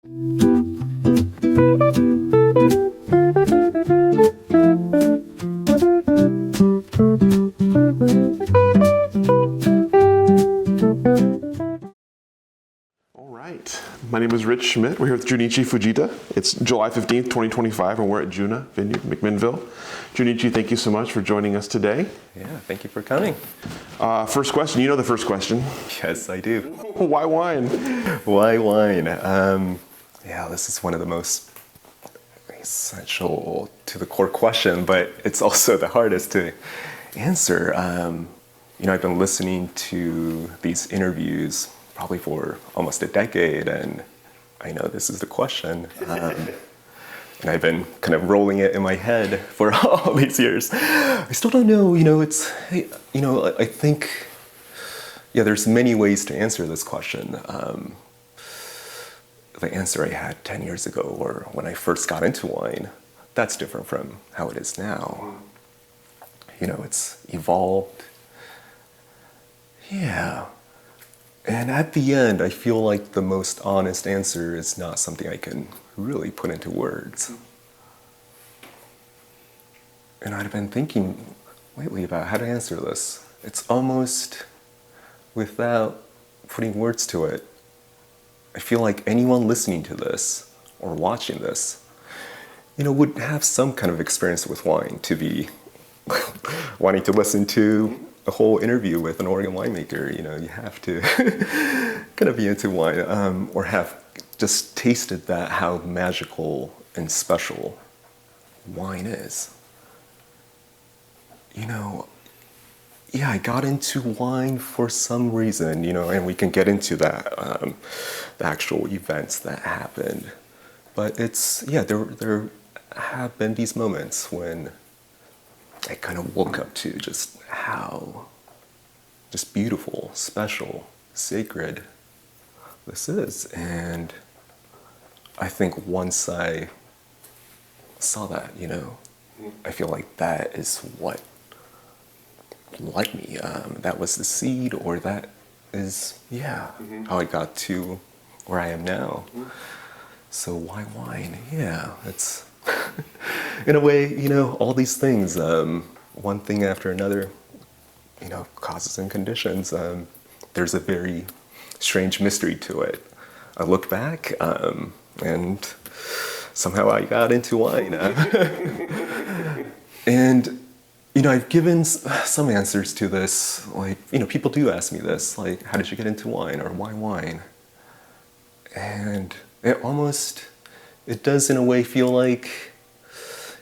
All right, my name is Rich Schmidt. We're here with Junichi Fujita. It's July 15th, 2025, and we're at Juna Vineyard, McMinnville. Junichi, thank you so much for joining us today. Yeah, thank you for coming. First question, you know the first question. Yes, I do. Why wine? Why wine? Yeah, this is one of the most essential to the core question, but it's also the hardest to answer. I've been listening to these interviews probably for almost a decade, and I know this is the question. And I've been kind of rolling it in my head for all these years. I still don't know, I think, there's many ways to answer this question. The answer I had 10 years ago, or when I first got into wine, that's different from how it is now. It's evolved. Yeah. And at the end, I feel like the most honest answer is not something I can really put into words. And I've been thinking lately about how to answer this. It's almost without putting words to it. I feel like anyone listening to this or watching this, would have some kind of experience with wine to be wanting to listen to a whole interview with an Oregon winemaker. You have to kind of be into wine or have just tasted that, how magical and special wine is. I got into wine for some reason, and we can get into that, the actual events that happened. But there have been these moments when I kind of woke up to just how just beautiful, special, sacred this is. And I think once I saw that, I feel like that is what led me. That was the seed, or that is, how I got to where I am now. So why wine? Yeah, it's in a way, all these things, one thing after another, causes and conditions. There's a very strange mystery to it. I look back, and somehow I got into wine. And, I've given some answers to this. Like, people do ask me this, like, how did you get into wine, or why wine? And it does in a way feel like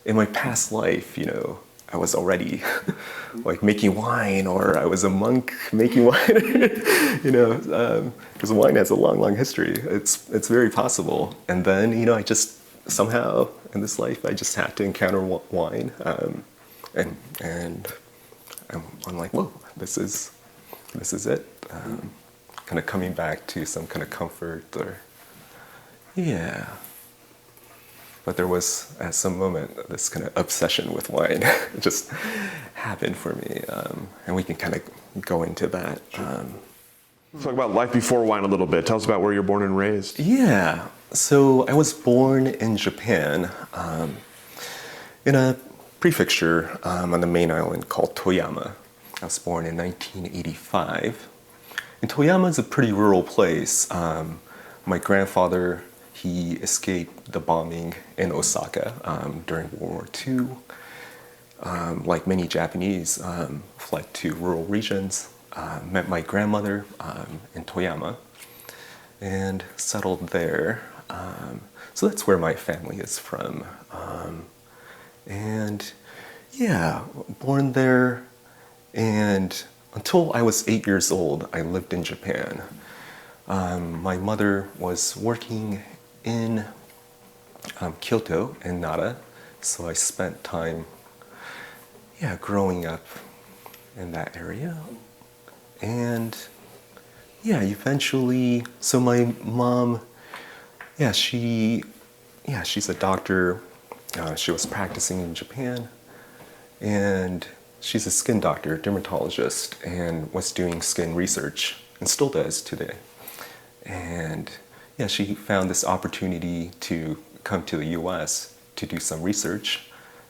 in my past life, I was already like making wine, or I was a monk making wine, because wine has a long, long history. It's very possible. And then, I just somehow in this life, I just had to encounter wine. And I'm like, whoa, this is it. Kind of coming back to some kind of comfort, or But there was, at some moment, this kind of obsession with wine just happened for me, and we can kind of go into that. Let's talk about life before wine a little bit. Tell us about where you're born and raised. Yeah, so I was born in Japan, in a prefecture on the main island called Toyama. I was born in 1985. And Toyama is a pretty rural place. My grandfather, he escaped the bombing in Osaka during World War II. Like many Japanese, fled to rural regions. Met my grandmother in Toyama and settled there. So that's where my family is from. And born there, and until I was 8 years old, I lived in Japan. My mother was working in Kyoto and Nara, so I spent time, growing up in that area. And eventually, so my mom, she's a doctor. She was practicing in Japan, and she's a skin doctor, dermatologist, and was doing skin research, and still does today. And yeah, she found this opportunity to come to the US to do some research.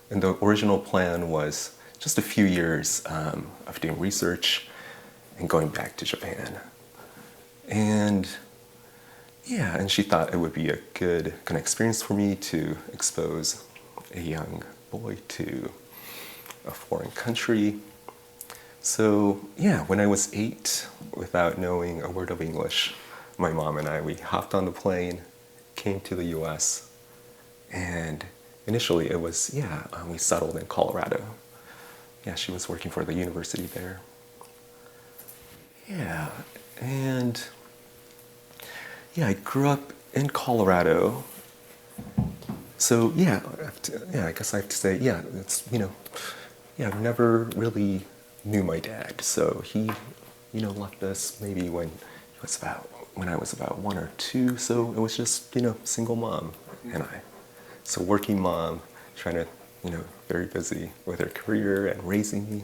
And the original plan was just a few years of doing research and going back to Japan. And yeah, and she thought it would be a good kind of experience for me to expose a young boy to a foreign country. So yeah, when I was 8, without knowing a word of English, my mom and I, we hopped on the plane, came to the US, and initially it was, we settled in Colorado. Yeah, she was working for the university there. Yeah, and yeah, I grew up in Colorado. So yeah, I guess I have to say, yeah, it's, I never really knew my dad. So he, left us maybe when I was about 1 or 2. So it was just, single mom and I. So working mom, trying to, very busy with her career and raising me.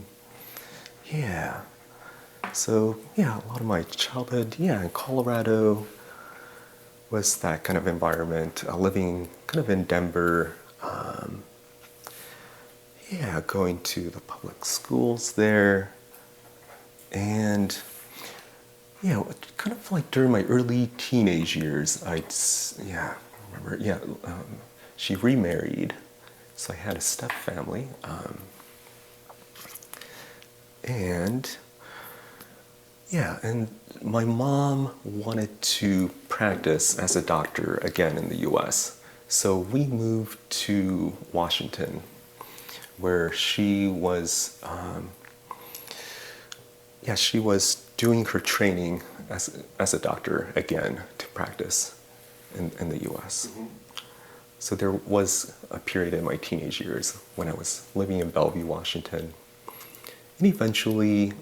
Yeah. So yeah, a lot of my childhood, in Colorado was that kind of environment, living kind of in Denver, going to the public schools there. And kind of like during my early teenage years, she remarried, so I had a step family, and my mom wanted to practice as a doctor again in the U.S., so we moved to Washington, where she was doing her training as a doctor again to practice in the U.S. Mm-hmm. So there was a period in my teenage years when I was living in Bellevue, Washington, and eventually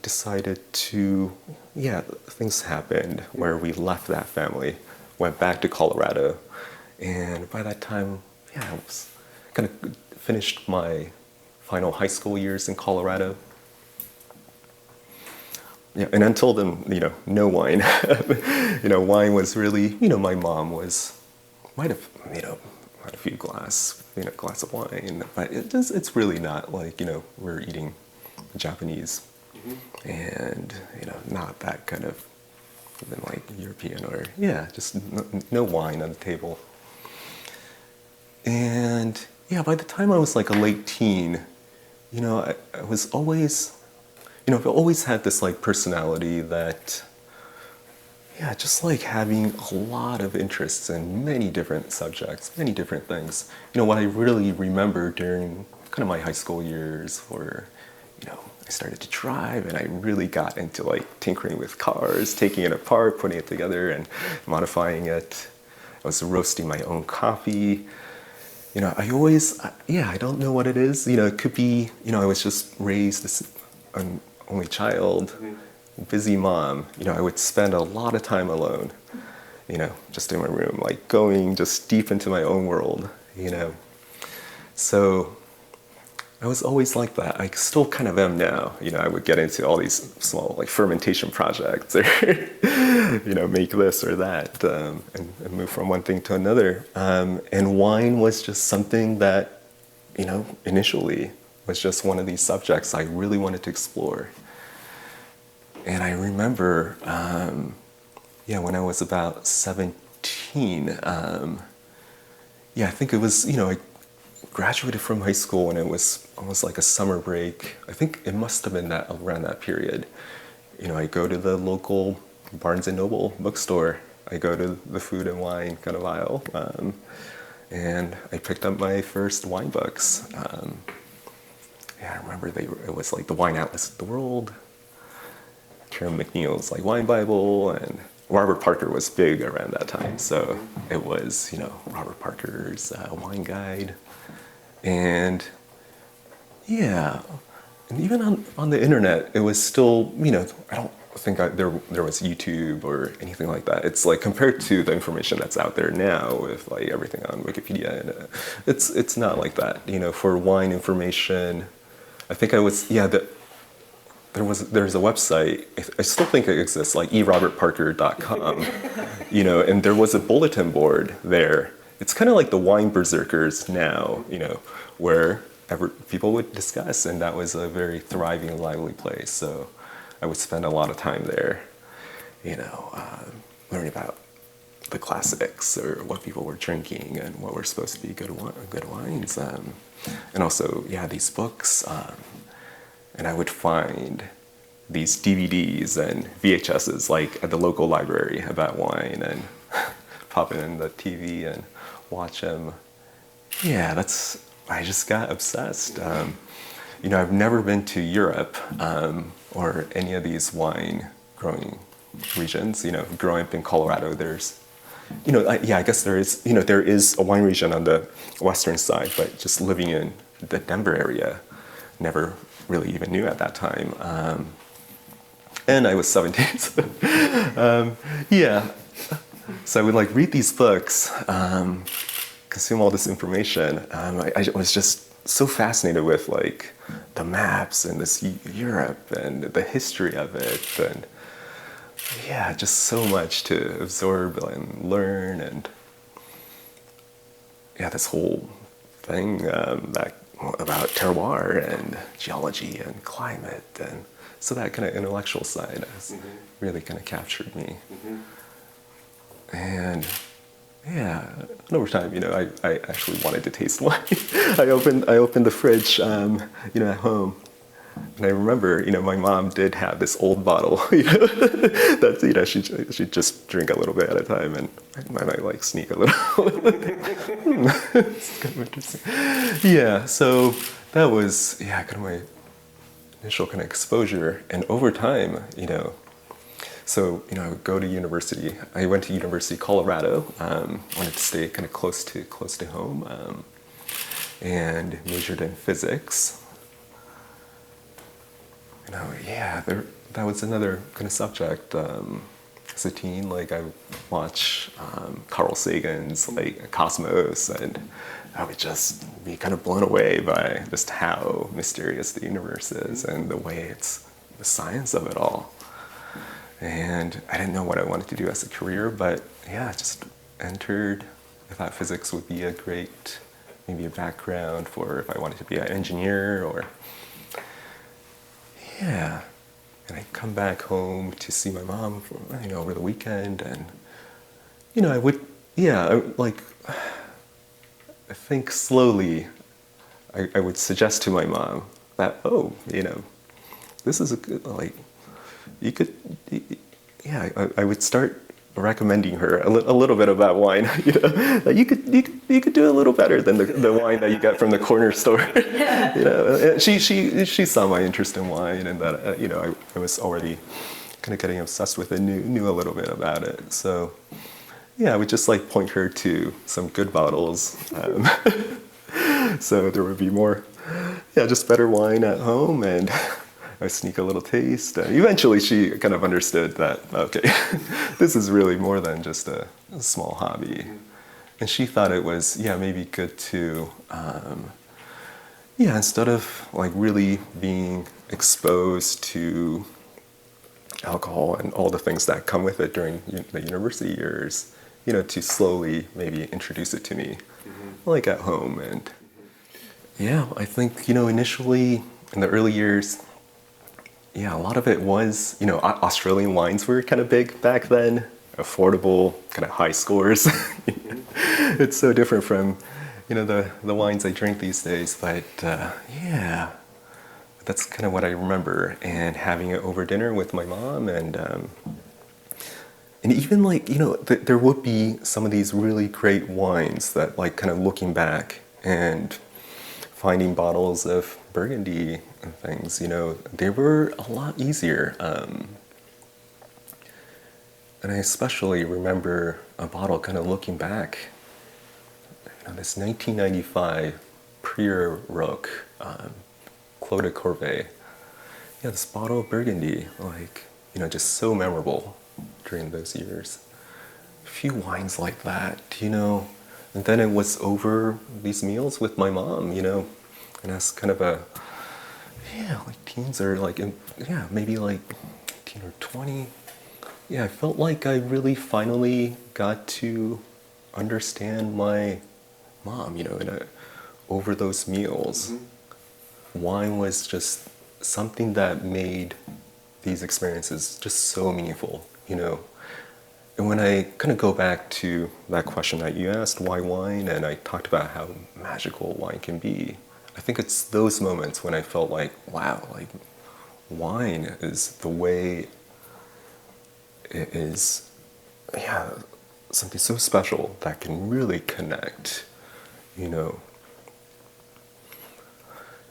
decided to, things happened where we left that family, went back to Colorado, and by that time, I was kind of finished my final high school years in Colorado. Yeah, and until then, no wine. Wine was really, my mom might have, had a few glass of wine, but it's really not like, we're eating Japanese, mm-hmm. and, not that kind of, even like European or, just no wine on the table. And by the time I was like a late teen, I was always, I've always had this like personality that, just like having a lot of interests in many different subjects, many different things. What I really remember during kind of my high school years were, I started to drive and I really got into like tinkering with cars, taking it apart, putting it together and modifying it. I was roasting my own coffee. I always, I don't know what it is. It could be, I was just raised as an only child, busy mom. I would spend a lot of time alone, just in my room, like going just deep into my own world, So I was always like that. I still kind of am now. I would get into all these small like fermentation projects or, make this or that and move from one thing to another. And wine was just something that, initially was just one of these subjects I really wanted to explore. And I remember, when I was about 17, I think it was, I graduated from high school and it was almost like a summer break. I think it must have been around that period. I go to the local Barnes & Noble bookstore. I go to the food and wine kind of aisle, and I picked up my first wine books. I remember it was like the Wine Atlas of the World, Karen McNeil's like Wine Bible, and Robert Parker was big around that time. So it was, Robert Parker's Wine Guide. And and even on the internet, it was still, I don't think there was YouTube or anything like that. It's like compared to the information that's out there now with like everything on Wikipedia, and it's not like that. For wine information, I think I was, the there's a website, I still think it exists, like erobertparker.com, and there was a bulletin board there. It's kind of like the wine berserkers now, where people would discuss, and that was a very thriving, lively place. So I would spend a lot of time there, learning about the classics or what people were drinking and what were supposed to be good wines. And also, these books. And I would find these DVDs and VHSs like at the local library about wine and pop it in the TV and watch them. Yeah, I just got obsessed. I've never been to Europe or any of these wine growing regions. Growing up in Colorado, there's, I guess there is a wine region on the western side, but just living in the Denver area, never really even knew at that time. And I was 17. So I would read these books, consume all this information. I was just so fascinated with the maps and this Europe and the history of it, and just so much to absorb and learn, and this whole thing about terroir and geology and climate, and so that kind of intellectual side has really kind of captured me. And over time, I actually wanted to taste wine. I opened the fridge, at home, and I remember, my mom did have this old bottle, that she'd just drink a little bit at a time, and I might sneak a little. It's kind of interesting. Yeah, so that was kind of my initial kind of exposure, and over time, so I would go to university. I went to University of Colorado. Wanted to stay kind of close to home, and majored in physics. That was another kind of subject. As a teen, I would watch Carl Sagan's Cosmos, and I would just be kind of blown away by just how mysterious the universe is and the way it's the science of it all. And I didn't know what I wanted to do as a career, but just entered. I thought physics would be a great, maybe a background for if I wanted to be an engineer or. And I'd come back home to see my mom for, over the weekend, and I would, I think slowly I would suggest to my mom that, this is a good, you could, I would start recommending her a little bit about wine, that you could do a little better than the wine that you get from the corner store. She saw my interest in wine, and that I was already kind of getting obsessed with it, knew a little bit about it. So I would just point her to some good bottles, so there would be more, just better wine at home, and I sneak a little taste. Eventually, she kind of understood that, okay, this is really more than just a small hobby. And she thought it was, maybe good to, instead of really being exposed to alcohol and all the things that come with it during the university years, to slowly maybe introduce it to me, at home. And I think, initially in the early years, a lot of it was, Australian wines were kind of big back then, affordable, kind of high scores. It's so different from, the wines I drink these days, but that's kind of what I remember, and having it over dinner with my mom, and even there would be some of these really great wines that kind of looking back and finding bottles of Burgundy and things, they were a lot easier. And I especially remember a bottle kind of looking back, this 1995 Prieur Roque, Clos de Corvée. This bottle of Burgundy, just so memorable during those years. A few wines like that, and then it was over these meals with my mom, and as kind of a, yeah, like teens or like, yeah, maybe like 18 or 20. Yeah, I felt like I really finally got to understand my mom, over those meals. Wine was just something that made these experiences just so meaningful. And when I kind of go back to that question that you asked, why wine, and I talked about how magical wine can be, I think it's those moments when I felt like, wow, like wine is the way it is, yeah, something so special that can really connect, you know.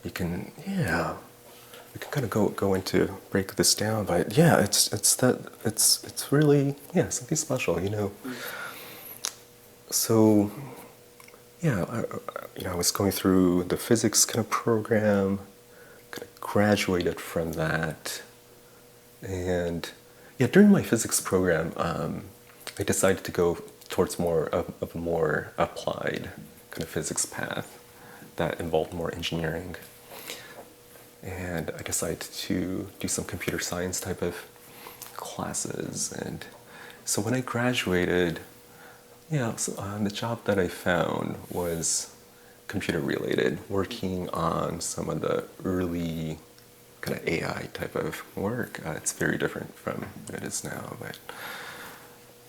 You can, yeah, we can kind of go into break this down, but yeah, it's really, yeah, something special. So yeah, I was going through the physics kind of program, kind of graduated from that, and yeah, during my physics program, I decided to go towards more of a more applied kind of physics path that involved more engineering. And I decided to do some computer science type of classes. And so when I graduated, the job that I found was computer related, working on some of the early kind of AI type of work. It's very different from what it is now.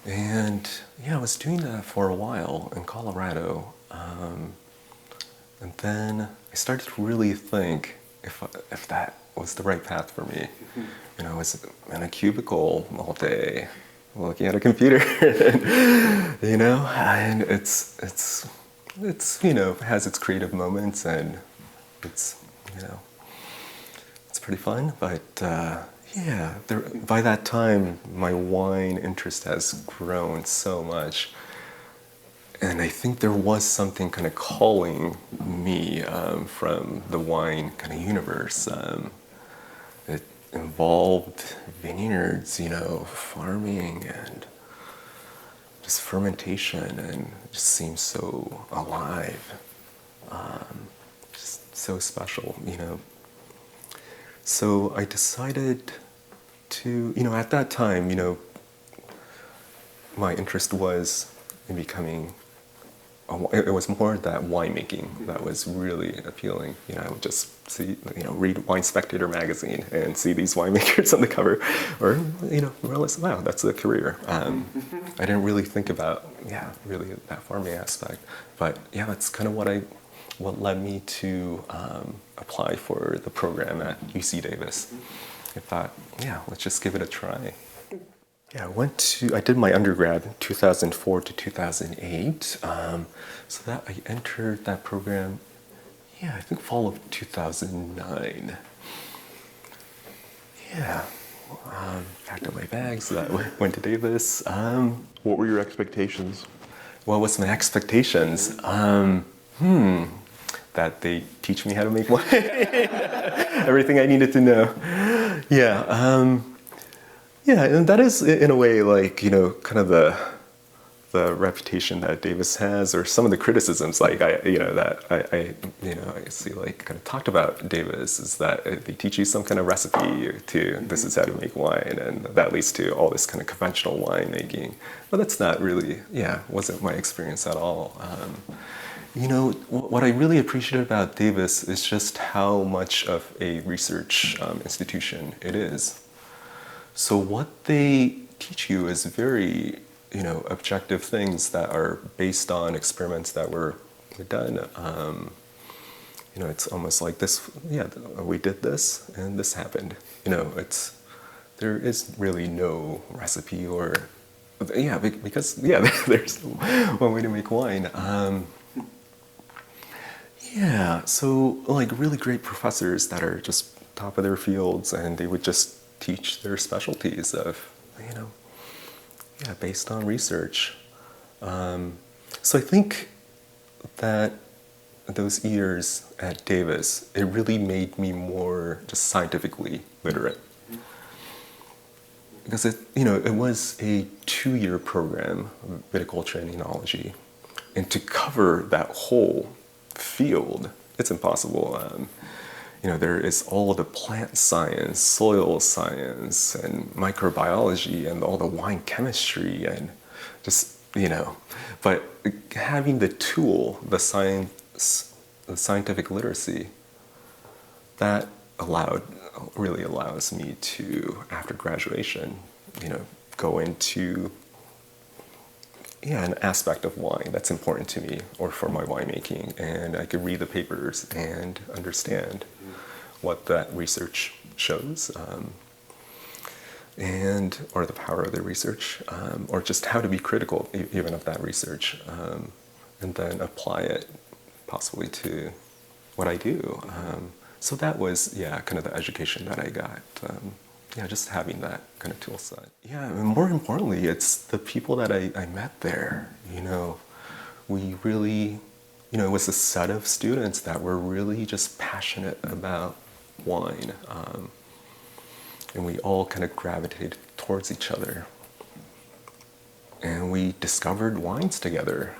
And yeah, I was doing that for a while in Colorado. And then I started to really think if that was the right path for me. I was in a cubicle all day, looking at a computer, and it's has its creative moments, and it's it's pretty fun. But by that time, my wine interest has grown so much. And I think there was something kind of calling me from the wine kind of universe. It involved vineyards, farming and just fermentation, and it just seems so alive, just so special. So I decided to, at that time, my interest was in becoming. It was more that winemaking that was really appealing. I would just see, read Wine Spectator magazine and see these winemakers on the cover, or realize, wow, that's a career. I didn't really think about, really that farming aspect. But yeah, that's kind of what led me to apply for the program at UC Davis. I thought, let's just give it a try. Yeah, I did my undergrad 2004 to 2008. So that I entered that program, I think fall of 2009. Yeah, packed up my bags, went to Davis. What were your expectations? What was my expectations? That they teach me how to make wine. Everything I needed to know. Yeah, and that is in a way like, kind of the reputation that Davis has, or some of the criticisms I see like kind of talked about Davis is that they teach you some kind of recipe to this is how to make wine, and that leads to all this kind of conventional wine making. But that's not really, wasn't my experience at all. What I really appreciate about Davis is just how much of a research institution it is. So what they teach you is very, objective things that are based on experiments that were done. It's almost like this, we did this and this happened. There is really no recipe or, because there's one way to make wine. So like really great professors that are just top of their fields, and they would just teach their specialties of, based on research. So I think that those years at Davis, it really made me more just scientifically literate. Because it was a 2-year program, viticulture and enology, and to cover that whole field, it's impossible. there is all the plant science, soil science, and microbiology, and all the wine chemistry, and just, but having the tool, the science, the scientific literacy, that really allows me to, after graduation, go into an aspect of wine that's important to me or for my winemaking, and I could read the papers and understand what that research shows, or the power of the research, or just how to be critical even of that research, and then apply it possibly to what I do. So that was, kind of the education that I got. Just having that kind of tool set. Yeah, and more importantly, it's the people that I met there. We really, it was a set of students that were really just passionate about wine. And we all kind of gravitated towards each other. And we discovered wines together.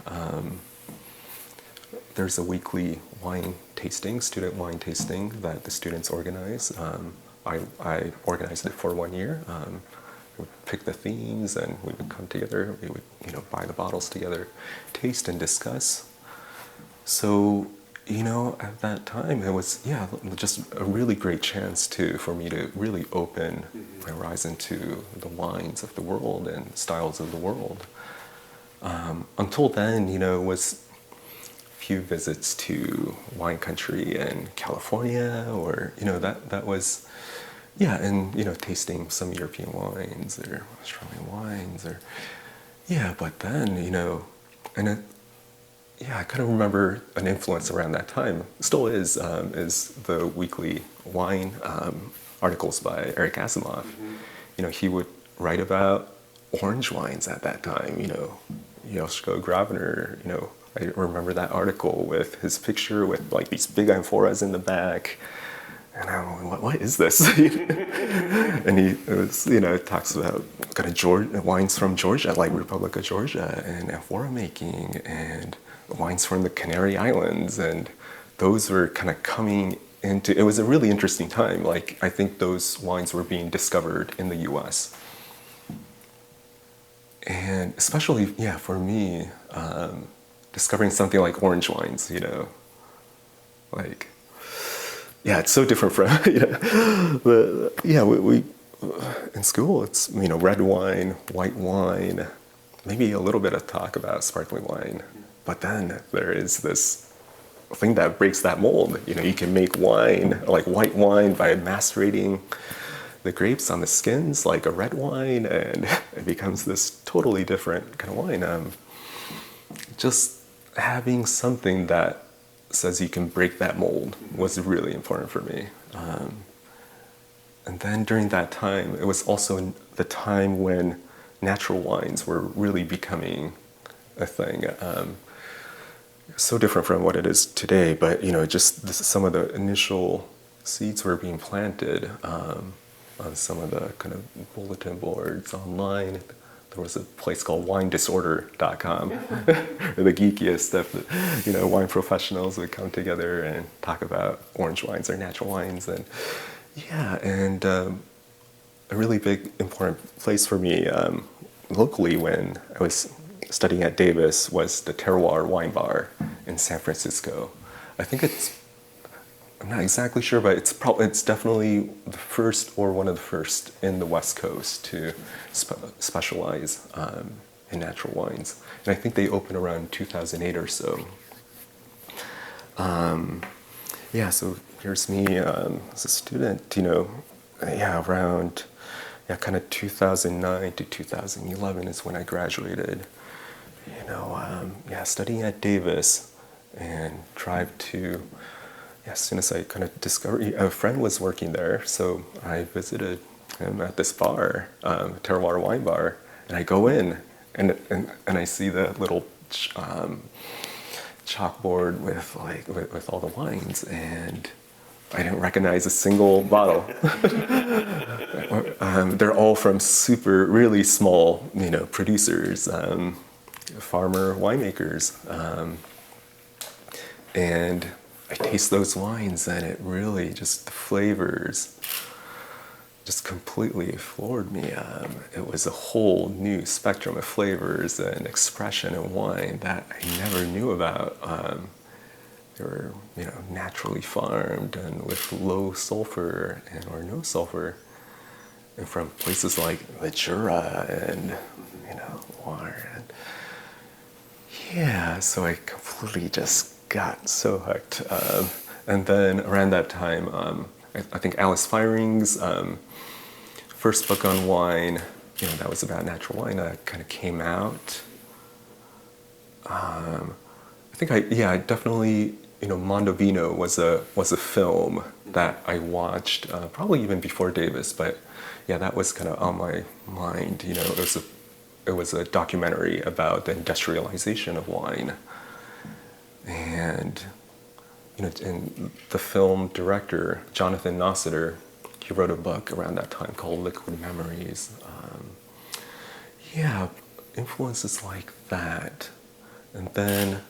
There's a weekly wine tasting, student wine tasting, that the students organize. I organized it for 1 year. We would pick the themes, and we would come together. We would, buy the bottles together, taste and discuss. So, at that time, it was, just a really great chance for me to really open my horizon to the wines of the world and styles of the world. Until then, it was few visits to wine country in California, or that was, and tasting some European wines or Australian wines, or but then and I kind of remember an influence around that time, still is the weekly wine articles by Eric Asimov. He would write about orange wines at that time. Joschko Grabner. I remember that article with his picture with like these big amphoras in the back, and I'm like, what is this? And it talks about kind of wines from Georgia, like Republic of Georgia, and amphora making, and wines from the Canary Islands, and those were kind of coming into. It was a really interesting time. Like, I think those wines were being discovered in the U.S. And especially, for me, discovering something like orange wines, like, it's so different from, we in school, it's, red wine, white wine, maybe a little bit of talk about sparkling wine. But then there is this thing that breaks that mold. You can make wine, like white wine, by macerating the grapes on the skins like a red wine, and it becomes this totally different kind of wine. Just having something that says you can break that mold was really important for me. And then during that time, it was also the time when natural wines were really becoming a thing. So different from what it is today, but some of the initial seeds were being planted on some of the kind of bulletin boards online. There was a place called winedisorder.com, the geekiest stuff that, wine professionals would come together and talk about orange wines or natural wines. And a really big, important place for me locally when I was studying at Davis was the Terroir Wine Bar in San Francisco. I think I'm not exactly sure, but it's definitely the first or one of the first in the West Coast to specialize in natural wines. And I think they opened around 2008 or so. So here's me as a student, around kind of 2009 to 2011 is when I graduated. Studying at Davis, and drive to, as soon as I kind of discovered, a friend was working there, so I visited him at this bar, Terroir Wine Bar, and I go in, and I see the little chalkboard with all the wines, and I didn't recognize a single bottle. They're all from really small, producers, farmer winemakers, and I taste those wines and it really just, the flavors just completely floored me. It was a whole new spectrum of flavors and expression in wine that I never knew about. They were, naturally farmed and with low sulfur or no sulfur, and from places like the Jura and Loire. And yeah, so I completely just got so hooked. And then around that time, I think Alice Feiring's first book on wine, that was about natural wine, kind of came out. I think I definitely, Mondovino was a film that I watched probably even before Davis, but yeah, that was kind of on my mind. It was a documentary about the industrialization of wine, and and the film director Jonathan Nossiter, he wrote a book around that time called Liquid Memories. Influences like that. And then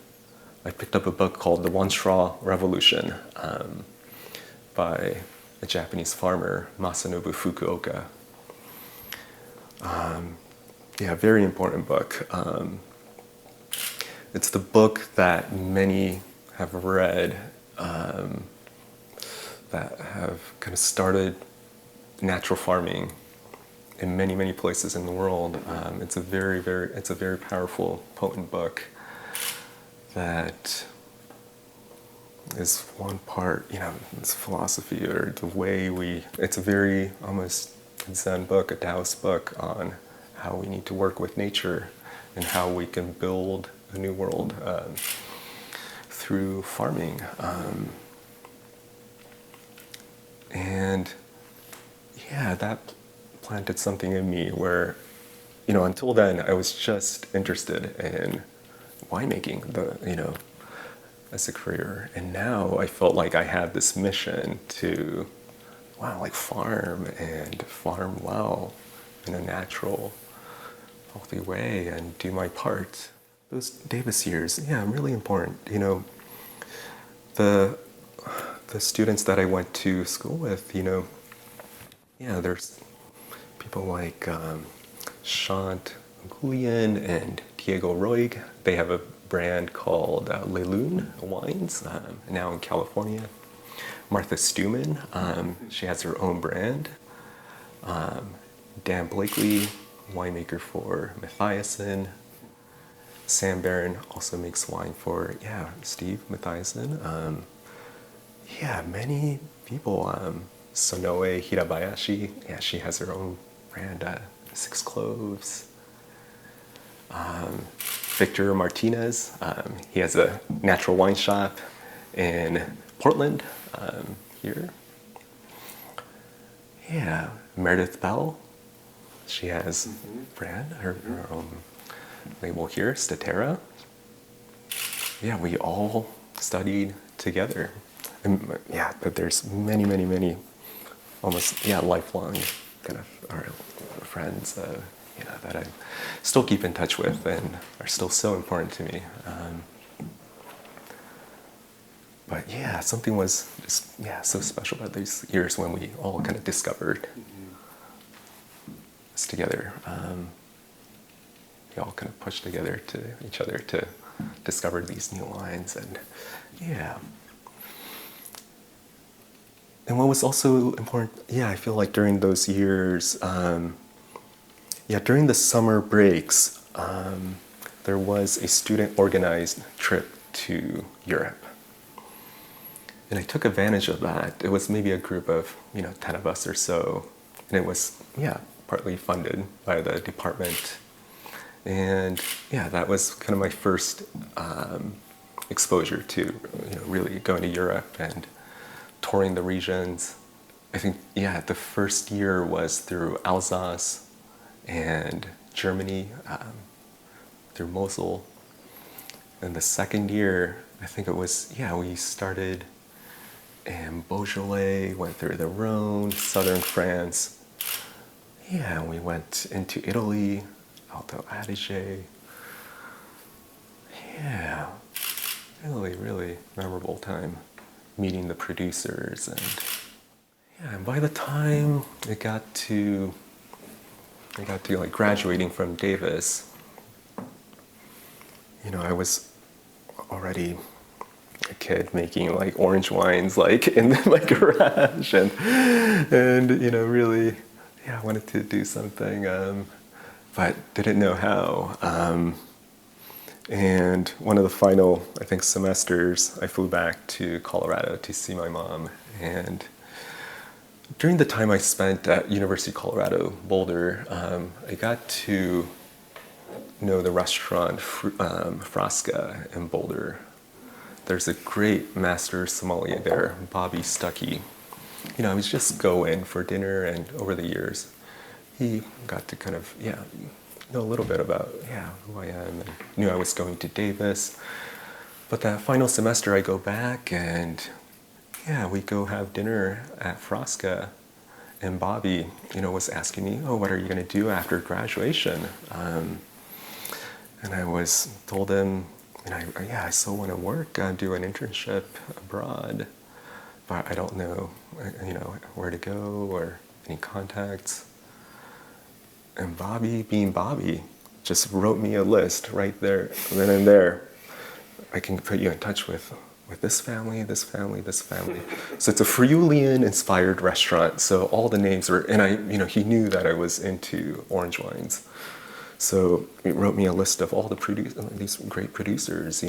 I picked up a book called The One Straw Revolution by a Japanese farmer, Masanobu Fukuoka. Very important book. It's the book that many have read that have kind of started natural farming in many, many places in the world. It's a very powerful, potent book that is one part, it's philosophy or the way it's a very almost Zen book, a Taoist book on how we need to work with nature and how we can build a new world through farming. And that planted something in me where, until then I was just interested in winemaking, as a career. And now I felt like I had this mission to, farm and farm well in a natural, healthy way and do my part. Those Davis years, really important. The students that I went to school with, there's people like Shant Gulian and Diego Roig. They have a brand called Le Lune Wines, now in California. Martha Stuman, she has her own brand. Dan Blakely, winemaker for Mathiasen. Sam Barron also makes wine for, Steve Mathiasen. Many people. Sonoe Hirabayashi, she has her own brand, Six Cloves. Victor Martinez, he has a natural wine shop in Portland, here. Meredith Bell, she has a brand, her own label here, Statera. We all studied together. And, but there's many, many, many almost lifelong kind of our friends that I still keep in touch with and are still so important to me. But something was just so special about these years when we all kind of discovered this together. We all kind of pushed together to each other to discover these new wines, and And what was also important, I feel like during those years, during the summer breaks, there was a student-organized trip to Europe. And I took advantage of that. It was maybe a group of, 10 of us or so. And it was, partly funded by the department. And that was kind of my first exposure to, really going to Europe and touring the regions. I think, the first year was through Alsace and Germany, through Mosel. And the second year, I think it was, we started in Beaujolais, went through the Rhone, southern France. We went into Italy, Alto Adige. Really, really memorable time. meeting the producers, and yeah, and by the time it got to like graduating from Davis, I was already a kid making like orange wines like in my garage, and really, yeah, I wanted to do something, but didn't know how. And one of the final, I think, semesters, I flew back to Colorado to see my mom. And during the time I spent at University of Colorado Boulder, I got to know the restaurant Frasca in Boulder. There's a great master sommelier there, Bobby Stuckey. I was just go in for dinner, and over the years, he got to kind of, know a little bit about, who I am, and knew I was going to Davis. But that final semester, I go back, and we go have dinner at Frasca, and Bobby, was asking me, oh, what are you going to do after graduation? And I told him, I still want to work, do an internship abroad, but I don't know, where to go or any contacts. And Bobby, being Bobby, just wrote me a list right there, then and there. I can put you in touch with this family, this family, this family. So it's a Friulian-inspired restaurant. So all the names were, and he knew that I was into orange wines. So he wrote me a list of all these great producers,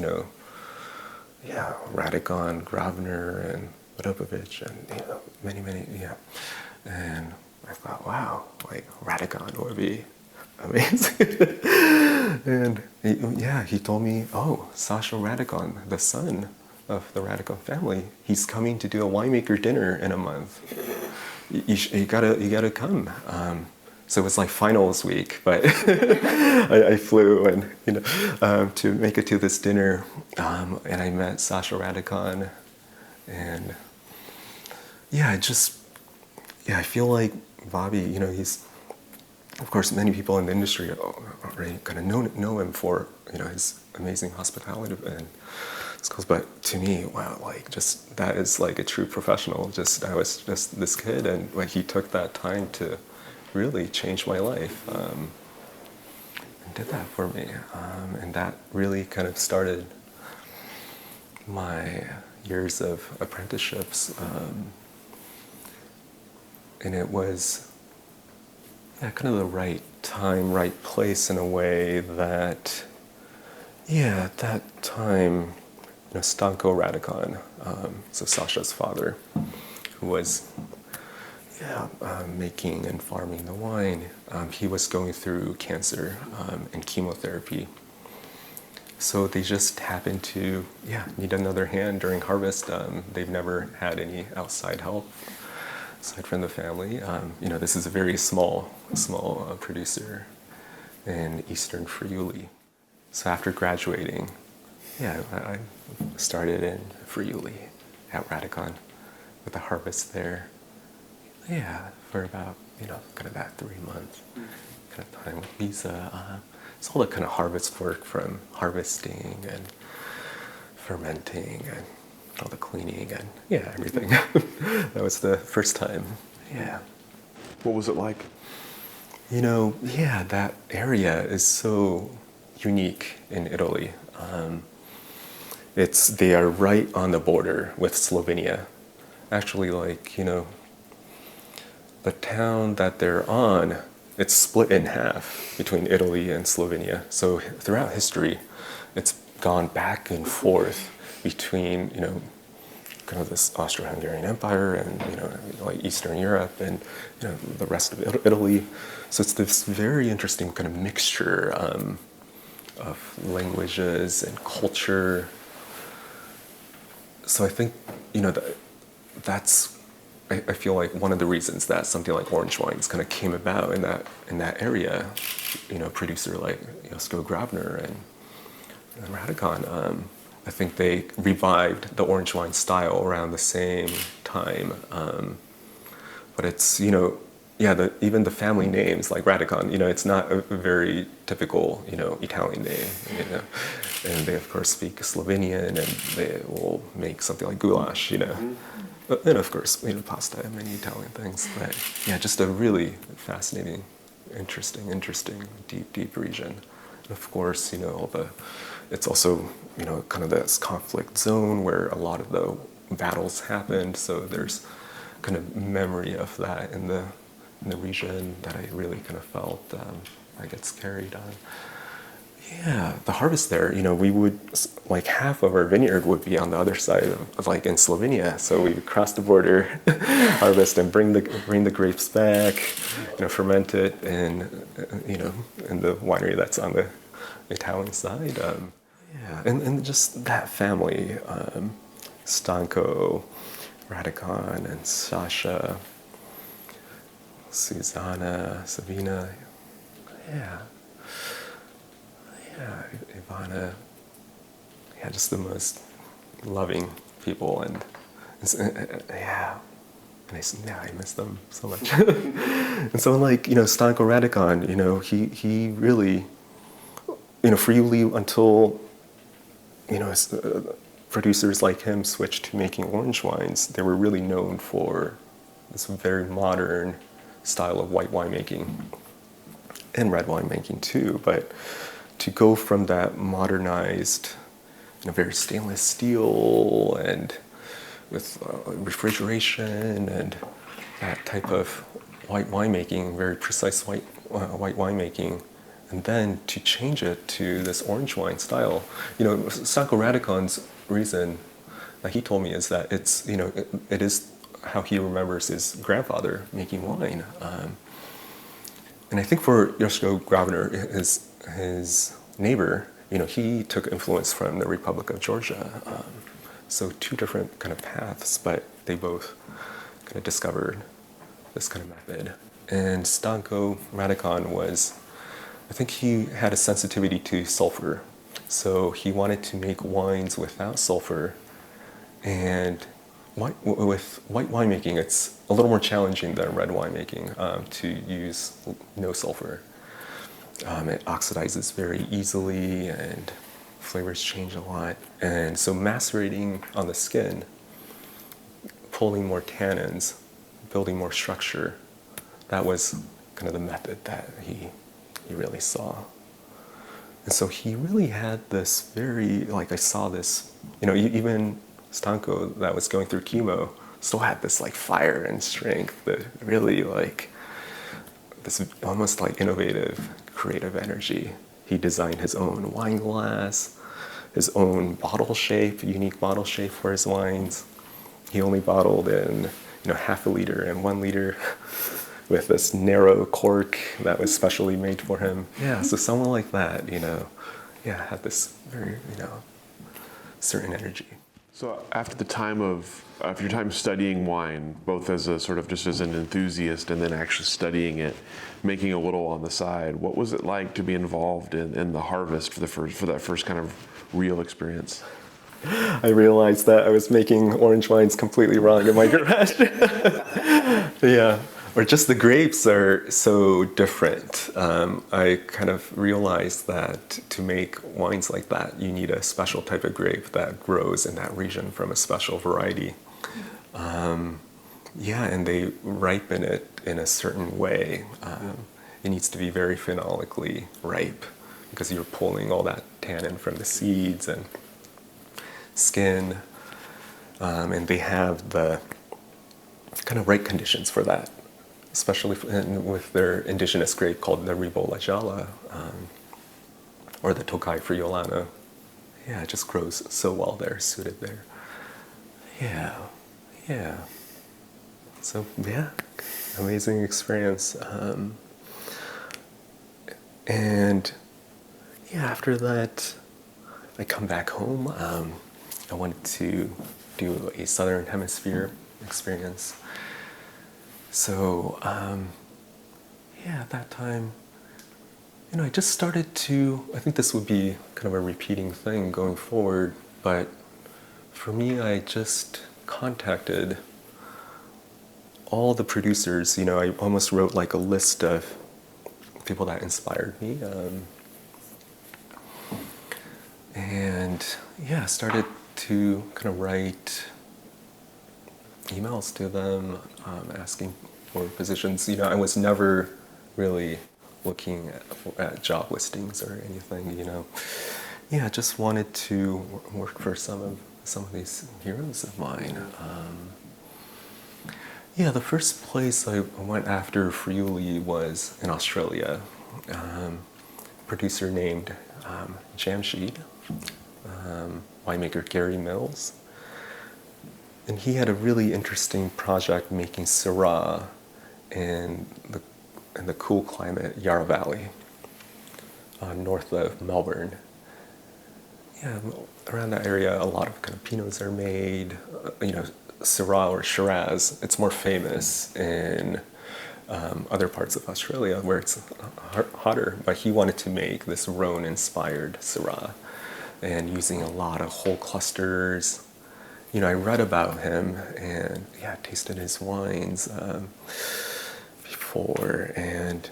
Radikon, Grabner, and Vodopavich, and many, many, And I thought, wow, like Radikon would be amazing. And he told me, oh, Sasha Radikon, the son of the Radikon family, he's coming to do a winemaker dinner in a month. You gotta come. So it was like finals week, but I flew and to make it to this dinner, and I met Sasha Radikon, and I feel like Bobby, he's, of course, many people in the industry already kind of know him for, his amazing hospitality and skills. But to me, wow, like just that is like a true professional. I was just this kid, and like he took that time to really change my life, and did that for me. And that really kind of started my years of apprenticeships. And it was kind of the right time, right place in a way that, at that time, Stanko Radikon, so Sasha's father, who was making and farming the wine, he was going through cancer and chemotherapy. So they just happened to, need another hand during harvest. They've never had any outside help aside from the family. This is a very small producer in Eastern Friuli. So after graduating, I started in Friuli at Radikon with the harvest there. For about, kind of that 3 month kind of time with visa. It's all the kind of harvest work, from harvesting and fermenting and all the cleaning and everything. That was the first time. What was it like? That area is so unique in Italy. They are right on the border with Slovenia. Actually, the town that they're on, it's split in half between Italy and Slovenia. So throughout history, it's gone back and forth between, kind of this Austro-Hungarian Empire and, like Eastern Europe and, the rest of Italy. So it's this very interesting kind of mixture of languages and culture. So I think, that's, I feel like one of the reasons that something like orange wines kind of came about in that area, producer like Josko Grabner and Radikon, I think they revived the orange wine style around the same time. But it's, yeah, even the family names like Radicon, it's not a very typical, Italian name, And they of course speak Slovenian, and they will make something like goulash. And of course, pasta and many Italian things. But yeah, just a really fascinating, interesting, deep region. And of course, it's also, kind of this conflict zone where a lot of the battles happened. So there's kind of memory of that in the region that I really kind of felt that gets carried on. Yeah, the harvest there, we would, like half of our vineyard would be on the other side of like in Slovenia. So we would cross the border, harvest, and bring the grapes back, ferment it in the winery that's on the Italian side. Yeah, and just that family, Stanko, Radicon, and Sasha, Susanna, Sabina, yeah, Ivana, yeah, just the most loving people, and yeah, and I miss them so much. And so like, Stanko Radicon, he really, for you until, producers like him switched to making orange wines, they were really known for this very modern style of white winemaking and red winemaking too. But to go from that modernized, very stainless steel and with refrigeration and that type of white winemaking, very precise white winemaking, and then to change it to this orange wine style. Stanko Radicon's reason that he told me is that it's, it is how he remembers his grandfather making wine. And I think for Yoshiko Gravner, his neighbor, he took influence from the Republic of Georgia. So two different kind of paths, but they both kind of discovered this kind of method. And Stanko Radicon was, I think he had a sensitivity to sulfur. So he wanted to make wines without sulfur. And with white winemaking, it's a little more challenging than red winemaking to use no sulfur. It oxidizes very easily and flavors change a lot. And so macerating on the skin, pulling more tannins, building more structure, that was kind of the method that he really saw. And so he really had this very, like I saw this, even Stanko that was going through chemo still had this like fire and strength that really like this almost like innovative, creative energy. He designed his own wine glass, his own bottle shape, unique bottle shape for his wines. He only bottled in, half a liter and 1 liter with this narrow cork that was specially made for him. Yeah, so someone like that, had this very, certain energy. So after your time studying wine, both as a sort of just as an enthusiast and then actually studying it, making a little on the side, what was it like to be involved in the harvest for that first kind of real experience? I realized that I was making orange wines completely wrong in my garage. Yeah. Or just the grapes are so different. I kind of realized that to make wines like that, you need a special type of grape that grows in that region from a special variety. And they ripen it in a certain way. It needs to be very phenolically ripe because you're pulling all that tannin from the seeds and skin. And they have the kind of right conditions for that, especially with their indigenous grape called the Ribola Jala, or the Tokai Friulano. Yeah, it just grows so well there, suited there. Yeah. So, yeah, amazing experience. And yeah, after that, I come back home. I wanted to do a Southern Hemisphere experience. So, at that time, I just started to, I think this would be kind of a repeating thing going forward, but for me, I just contacted all the producers, I almost wrote like a list of people that inspired me. And yeah, started to kind of write emails to them, asking for positions. I was never really looking at job listings or anything. Yeah, I just wanted to work for some of these heroes of mine. Yeah, the first place I went after freely was in Australia. Producer named Jamshed, winemaker Gary Mills. And he had a really interesting project making Syrah in the cool climate Yarra Valley, north of Melbourne. Yeah, around that area, a lot of kind of Pinots are made. Syrah or Shiraz, it's more famous in other parts of Australia where it's hotter. But he wanted to make this Rhone-inspired Syrah, and using a lot of whole clusters. I read about him and tasted his wines before, and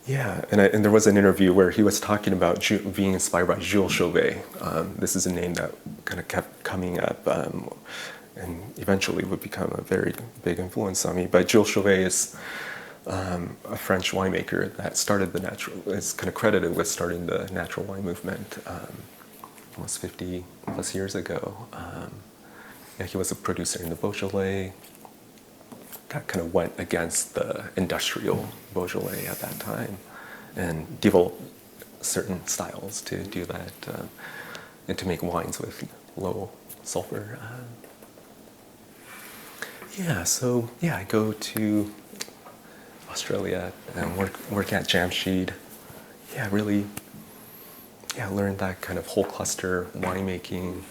and there was an interview where he was talking about being inspired by Jules Chauvet. This is a name that kind of kept coming up, and eventually would become a very big influence on me. But Jules Chauvet is a French winemaker that started is kind of credited with starting the natural wine movement almost 50 plus years ago. He was a producer in the Beaujolais. That kind of went against the industrial Beaujolais at that time, and developed certain styles to do that, and to make wines with low sulfur. I go to Australia and work at Jamshed. Really learned that kind of whole cluster winemaking.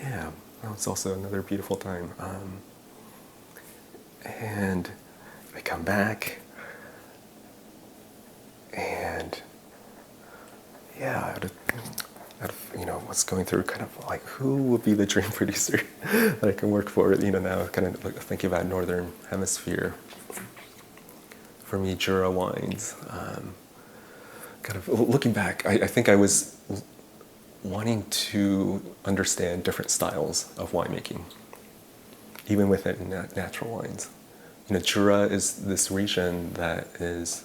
That was also another beautiful time. And I come back, and was going through kind of like, who would be the dream producer that I can work for? Now kind of like thinking about Northern Hemisphere. For me, Jura wines. Kind of looking back, I think I was wanting to understand different styles of winemaking, even within natural wines. Jura is this region that is,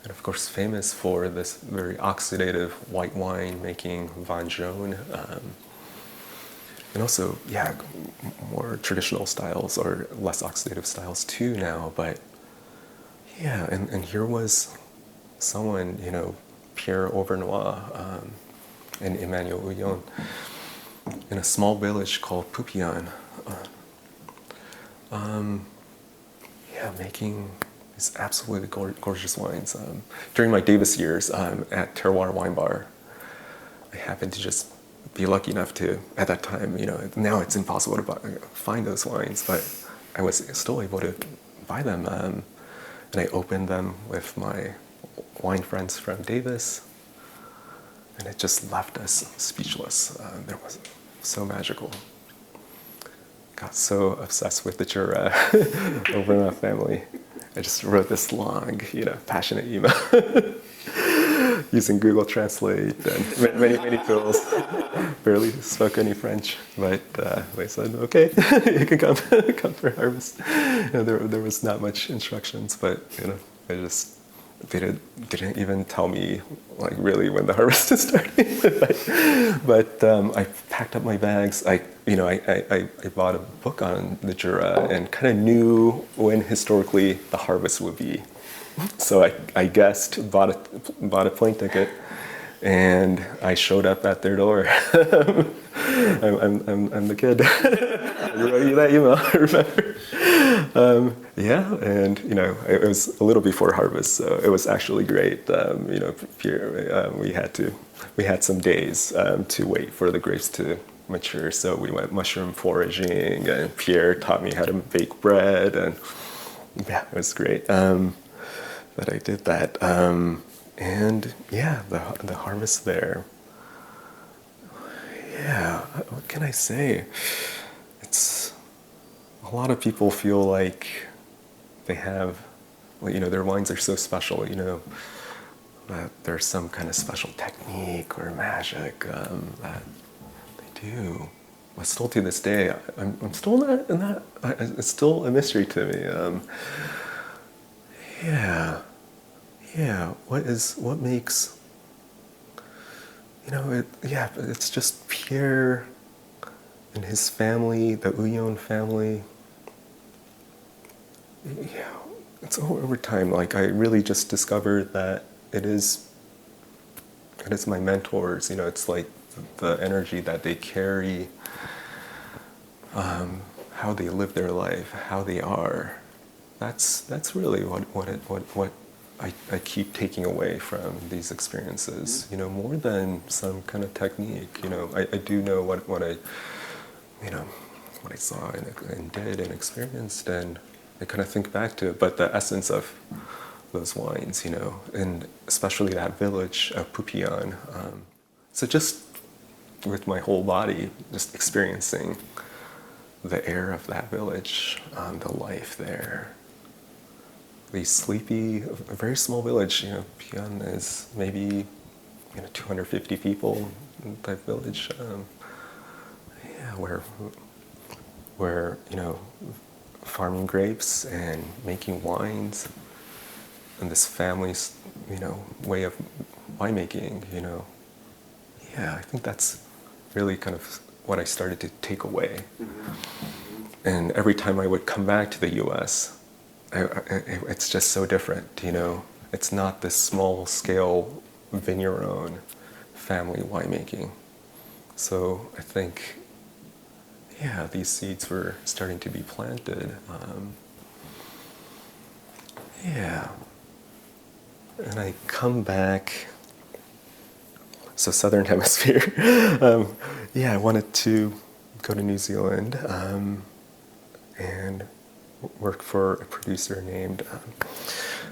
and of course, famous for this very oxidative white wine making Vin Jaune, and also, more traditional styles or less oxidative styles too now. But and here was someone, Pierre Auvernois and Emmanuel Houillon, in a small village called Poupian, making these absolutely gorgeous wines. During my Davis years at Terroir Wine Bar, I happened to just be lucky enough to, at that time, now it's impossible to find those wines, but I was still able to buy them. And I opened them with my wine friends from Davis, and it just left us speechless. It was so magical. Got so obsessed with the Jura over in my family. I just wrote this long, passionate email using Google Translate and many tools. Barely spoke any French, but they said, okay, you can come for harvest. There was not much instructions, but I just didn't even tell me like really when the harvest is starting. but I packed up my bags. I bought a book on the Jura and kind of knew when historically the harvest would be. So I guessed, bought a plane ticket, and I showed up at their door. I'm the kid. I wrote you that email, I remember. And it was a little before harvest, so it was actually great. We had some days to wait for the grapes to mature, so we went mushroom foraging, and Pierre taught me how to bake bread, and it was great. But I did that, and the harvest there. What can I say? It's a a lot of people feel like they have, their wines are so special, that there's some kind of special technique or magic that they do. But still to this day, I'm still not in that. It's still a mystery to me. Yeah. What makes? It's just Pierre and his family, the Uyon family. Yeah, it's over time. Like I really just discovered that it is my mentors. It's like the energy that they carry, how they live their life, how they are. That's really what I keep taking away from these experiences. More than some kind of technique. I do know what I saw and did and experienced, and I kind of think back to it. But the essence of those wines, and especially that village of Pupian. So just with my whole body, just experiencing the air of that village, the life there. The sleepy, a very small village. Pupian is maybe 250 people type village. Where farming grapes and making wines, and this family's way of winemaking. I think that's really kind of what I started to take away. And every time I would come back to the U.S., it's just so different. It's not this small scale vineyard-owned family winemaking. So I think, these seeds were starting to be planted. And I come back, so Southern Hemisphere. I wanted to go to New Zealand and work for a producer named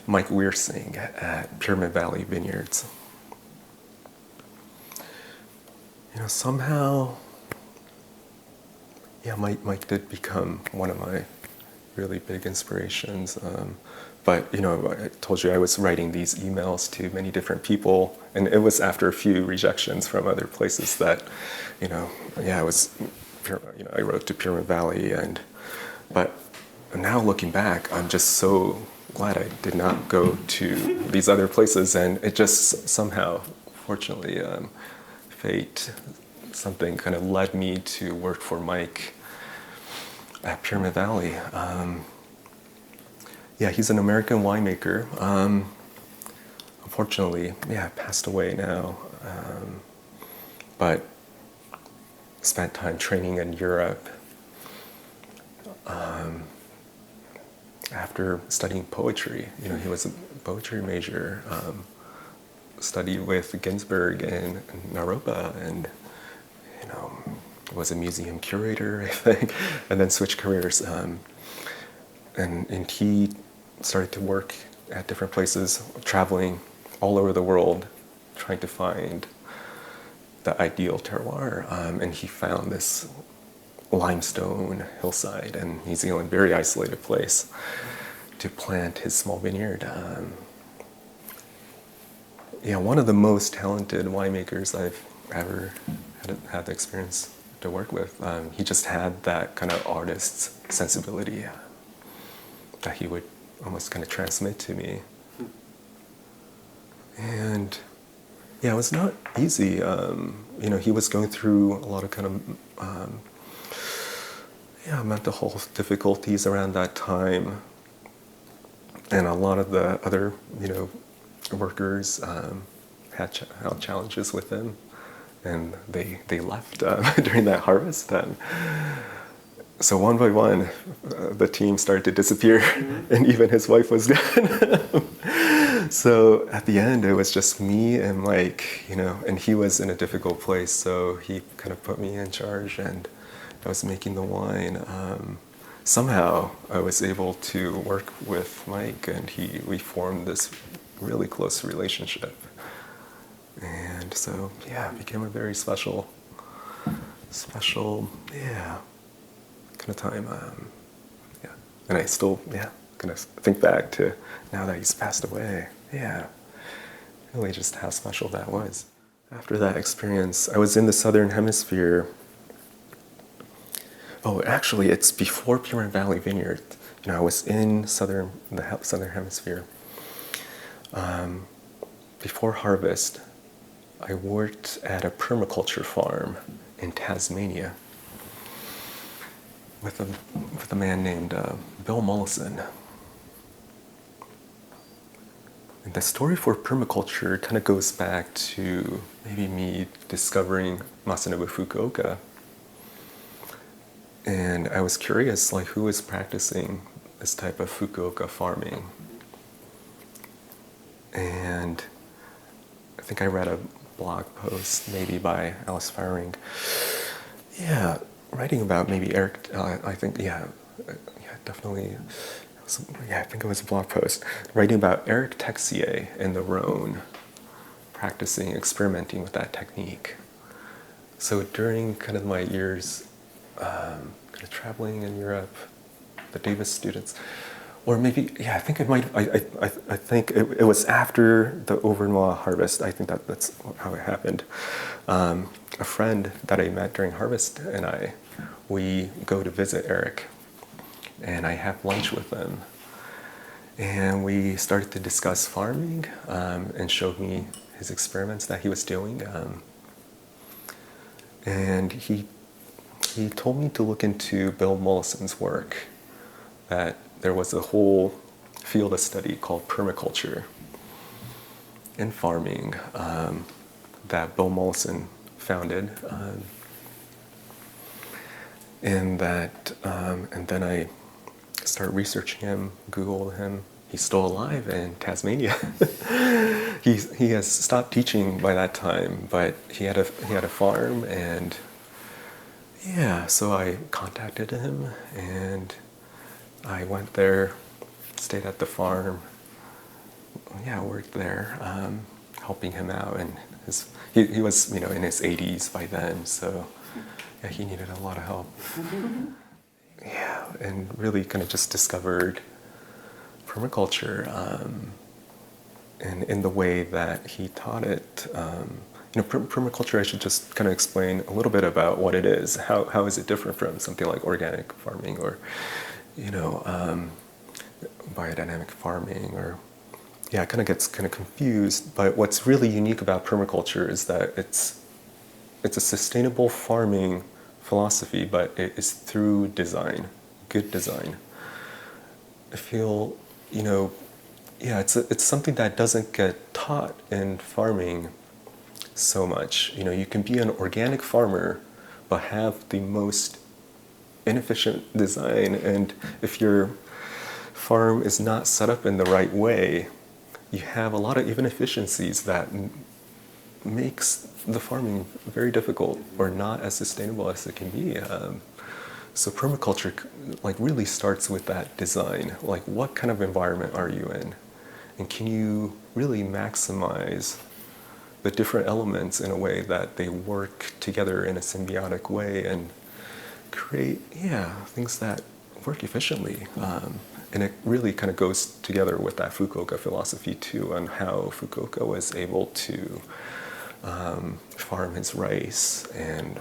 Mike Weersing at Pyramid Valley Vineyards. Somehow, Mike did become one of my really big inspirations. But I told you I was writing these emails to many different people, and it was after a few rejections from other places that, I wrote to Pyramid Valley, but now looking back, I'm just so glad I did not go to these other places, and it just somehow, fortunately, fate, something kind of led me to work for Mike at Pyramid Valley. He's an American winemaker. Unfortunately, passed away now. But spent time training in Europe. After studying poetry, he was a poetry major. Studied with Ginsberg in Naropa, and was a museum curator, I think, and then switched careers. And he started to work at different places, traveling all over the world, trying to find the ideal terroir. And he found this limestone hillside in New Zealand, very isolated place, to plant his small vineyard. One of the most talented winemakers I've ever had the experience to work with. He just had that kind of artist's sensibility that he would almost kind of transmit to me. And it was not easy. He was going through a lot of kind of mental health difficulties around that time, and a lot of the other workers had challenges with him, and they left during that harvest. So one by one, the team started to disappear, and even his wife was gone. So at the end, it was just me and Mike, and he was in a difficult place, so he kind of put me in charge, and I was making the wine. Somehow, I was able to work with Mike, and we formed this really close relationship. And so, it became a very special, kind of time. And I still, kind of think back to now that he's passed away. Yeah, really just how special that was. After that experience, I was in the Southern Hemisphere. Oh, actually, it's before Pure Valley Vineyard. I was in the Southern Hemisphere. Before harvest, I worked at a permaculture farm in Tasmania with a man named Bill Mollison. And the story for permaculture kind of goes back to maybe me discovering Masanobu Fukuoka. And I was curious, like, who is practicing this type of Fukuoka farming? And I think I read a blog post, maybe by Alice Firing, writing about maybe Eric, definitely, I think it was a blog post, writing about Eric Texier in the Rhone, experimenting with that technique. So during kind of my years kind of traveling in Europe, the Davis students, or maybe, I think it might, I think it was after the Auvernois harvest. I think that's how it happened. A friend that I met during harvest and we go to visit Eric, and I have lunch with him. And we started to discuss farming and showed me his experiments that he was doing. And he told me to look into Bill Mollison's work, that there was a whole field of study called permaculture in farming that Bill Mollison founded. And then I started researching him, Googled him. He's still alive in Tasmania. He has stopped teaching by that time, but he had a farm, and so I contacted him, and I went there, stayed at the farm. Worked there, helping him out, and he was in his 80s by then, so he needed a lot of help. And really kind of just discovered permaculture and in the way that he taught it. Permaculture, I should just kind of explain a little bit about what it is. How is it different from something like organic farming or, biodynamic farming, or, it kind of gets kind of confused. But what's really unique about permaculture is that it's a sustainable farming philosophy, but it is through design, good design. I feel, it's something that doesn't get taught in farming so much. You can be an organic farmer, but have the most inefficient design, and if your farm is not set up in the right way, you have a lot of inefficiencies that makes the farming very difficult or not as sustainable as it can be. So permaculture really starts with that design. Like, what kind of environment are you in? And can you really maximize the different elements in a way that they work together in a symbiotic way and create, things that work efficiently. And it really kind of goes together with that Fukuoka philosophy too, on how Fukuoka was able to farm his rice and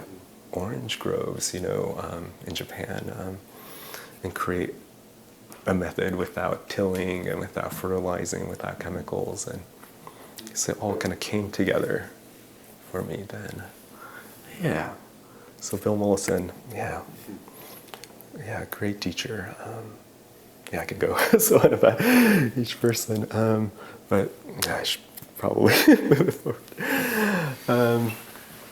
orange groves, in Japan, and create a method without tilling and without fertilizing, without chemicals. And so it all kind of came together for me then. So Bill Mollison, great teacher. I could go so on about each person, but I should probably move it forward.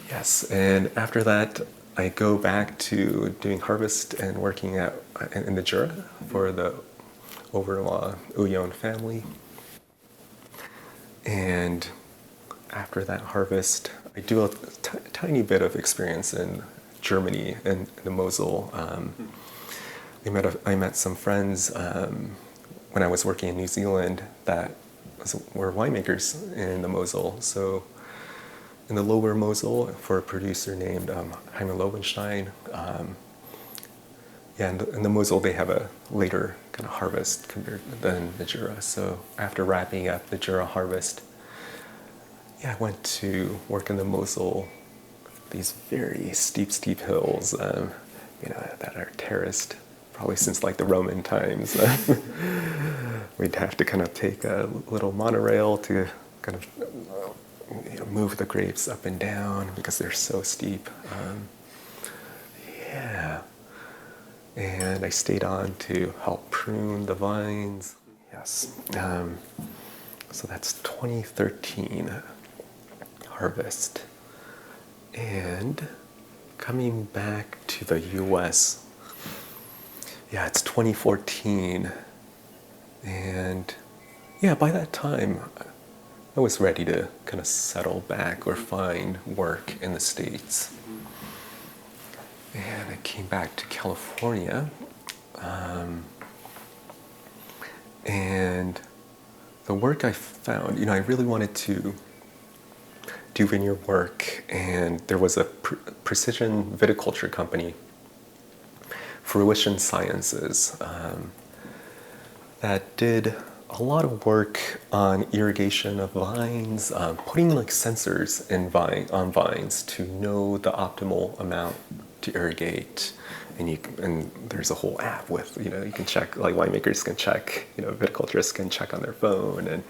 Yes, and after that, I go back to doing harvest and working in the Jura for the Auvernois Uyon family. And after that harvest, I do a tiny bit of experience in Germany and the Mosel. I met some friends when I was working in New Zealand that were winemakers in the Mosel. So in the lower Mosel, for a producer named Hyman Lobenstein, yeah, in the Mosel they have a later kind of harvest compared than the Jura. So after wrapping up the Jura harvest, yeah, I went to work in the Mosel, these very steep hills, that are terraced probably since like the Roman times. We'd have to kind of take a little monorail to kind of move the grapes up and down because they're so steep. Yeah. And I stayed on to help prune the vines. Yes. So that's 2013 harvest. And coming back to the US, yeah, it's 2014. And yeah, by that time, I was ready to kind of settle back or find work in the States. And I came back to California. And the work I found, I really wanted to do vineyard work, and there was a precision viticulture company, Fruition Sciences, that did a lot of work on irrigation of vines, putting like sensors on vines to know the optimal amount to irrigate. And there's a whole app with, you can check, like winemakers can check, viticulturists can check on their phone, and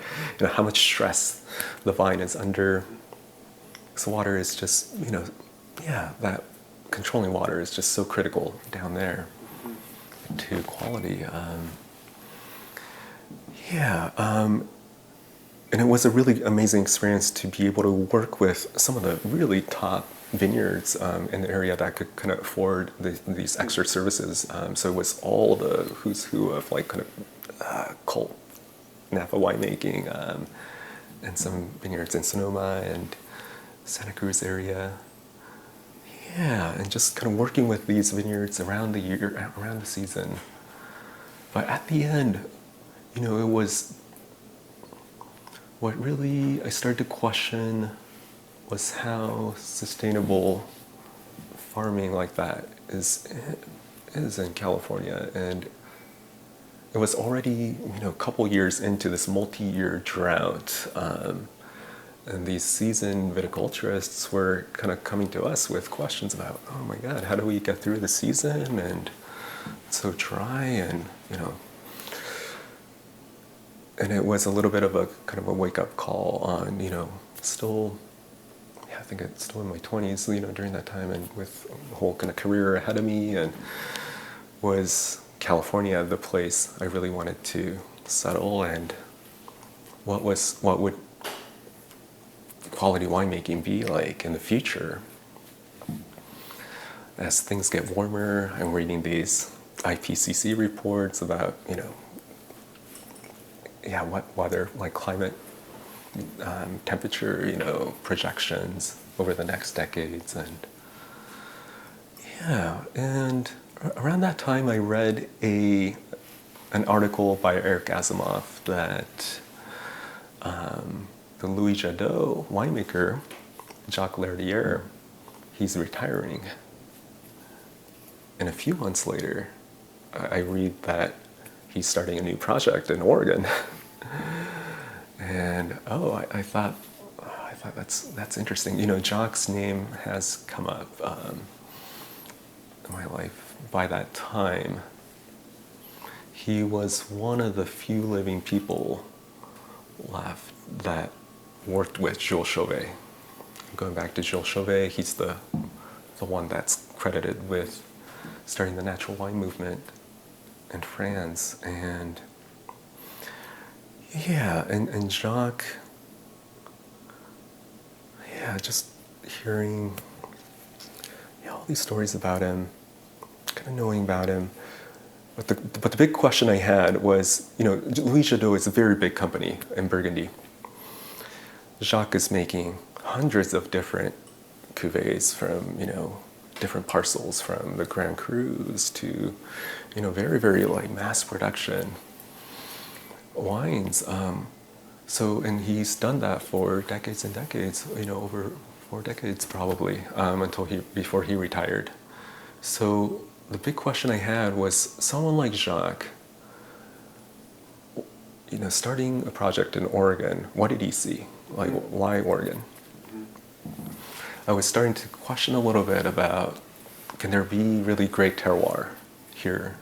how much stress the vine is under. So water is just, that controlling water is just so critical down there to quality. And it was a really amazing experience to be able to work with some of the really top vineyards in the area that could kind of afford these extra services. So it was all the who's who of like kind of cult Napa winemaking, and some vineyards in Sonoma and Santa Cruz area. Yeah, and just kind of working with these vineyards around the year, around the season. But at the end, it was what really I started to question was how sustainable farming like that is in California. And it was already, a couple years into this multi-year drought. And these seasoned viticulturists were kind of coming to us with questions about, oh my God, how do we get through the season? And it's so dry, and, and it was a little bit of a kind of a wake-up call on, still, I think it's still in my 20s, during that time, and with a whole kind of career ahead of me, and was California the place I really wanted to settle, and what would quality winemaking be like in the future? As things get warmer, I'm reading these IPCC reports about, what weather, like climate, temperature, projections over the next decades. And around that time I read an article by Eric Asimov that the Louis Jadot winemaker, Jacques Lardier, he's retiring. And a few months later, I read that he's starting a new project in Oregon. And I thought that's interesting. Jacques' name has come up in my life. By that time, he was one of the few living people left that worked with Jules Chauvet. Going back to Jules Chauvet, he's the one that's credited with starting the natural wine movement in France. And and Jacques, just hearing all these stories about him, kind of knowing about him. But the big question I had was, Louis Jadot is a very big company in Burgundy. Jacques is making hundreds of different cuvées from, different parcels, from the Grand Crus to, very, very like mass production wines. And he's done that for decades and decades, over 4 decades probably, before he retired. So the big question I had was someone like Jacques, starting a project in Oregon, what did he see? Like, why Oregon? I was starting to question a little bit about, can there be really great terroir here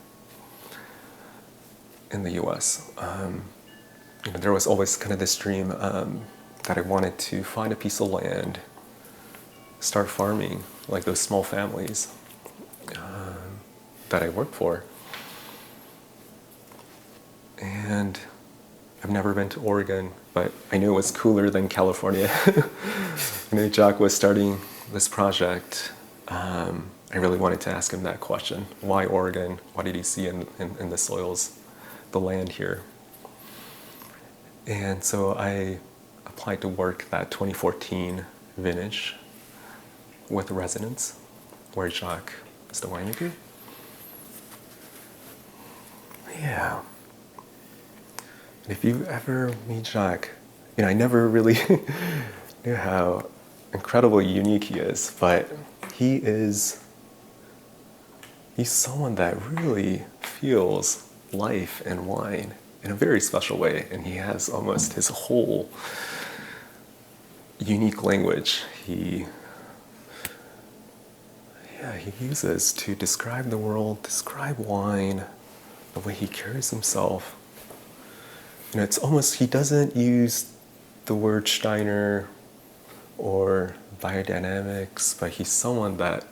in the US? There was always kind of this dream that I wanted to find a piece of land, start farming, like those small families that I worked for. And I've never been to Oregon, but I knew it was cooler than California. Jacques was starting this project. I really wanted to ask him that question. Why Oregon? What did he see in the soils, the land here? And so I applied to work that 2014 vintage with residents, where Jacques is the winemaker. Yeah. And if you ever meet Jacques, I never really knew how incredibly unique he is, but he's someone that really feels life and wine in a very special way, and he has almost his whole unique language he uses to describe the world, describe wine, the way he carries himself. It's almost, he doesn't use the word Steiner or biodynamics, but he's someone that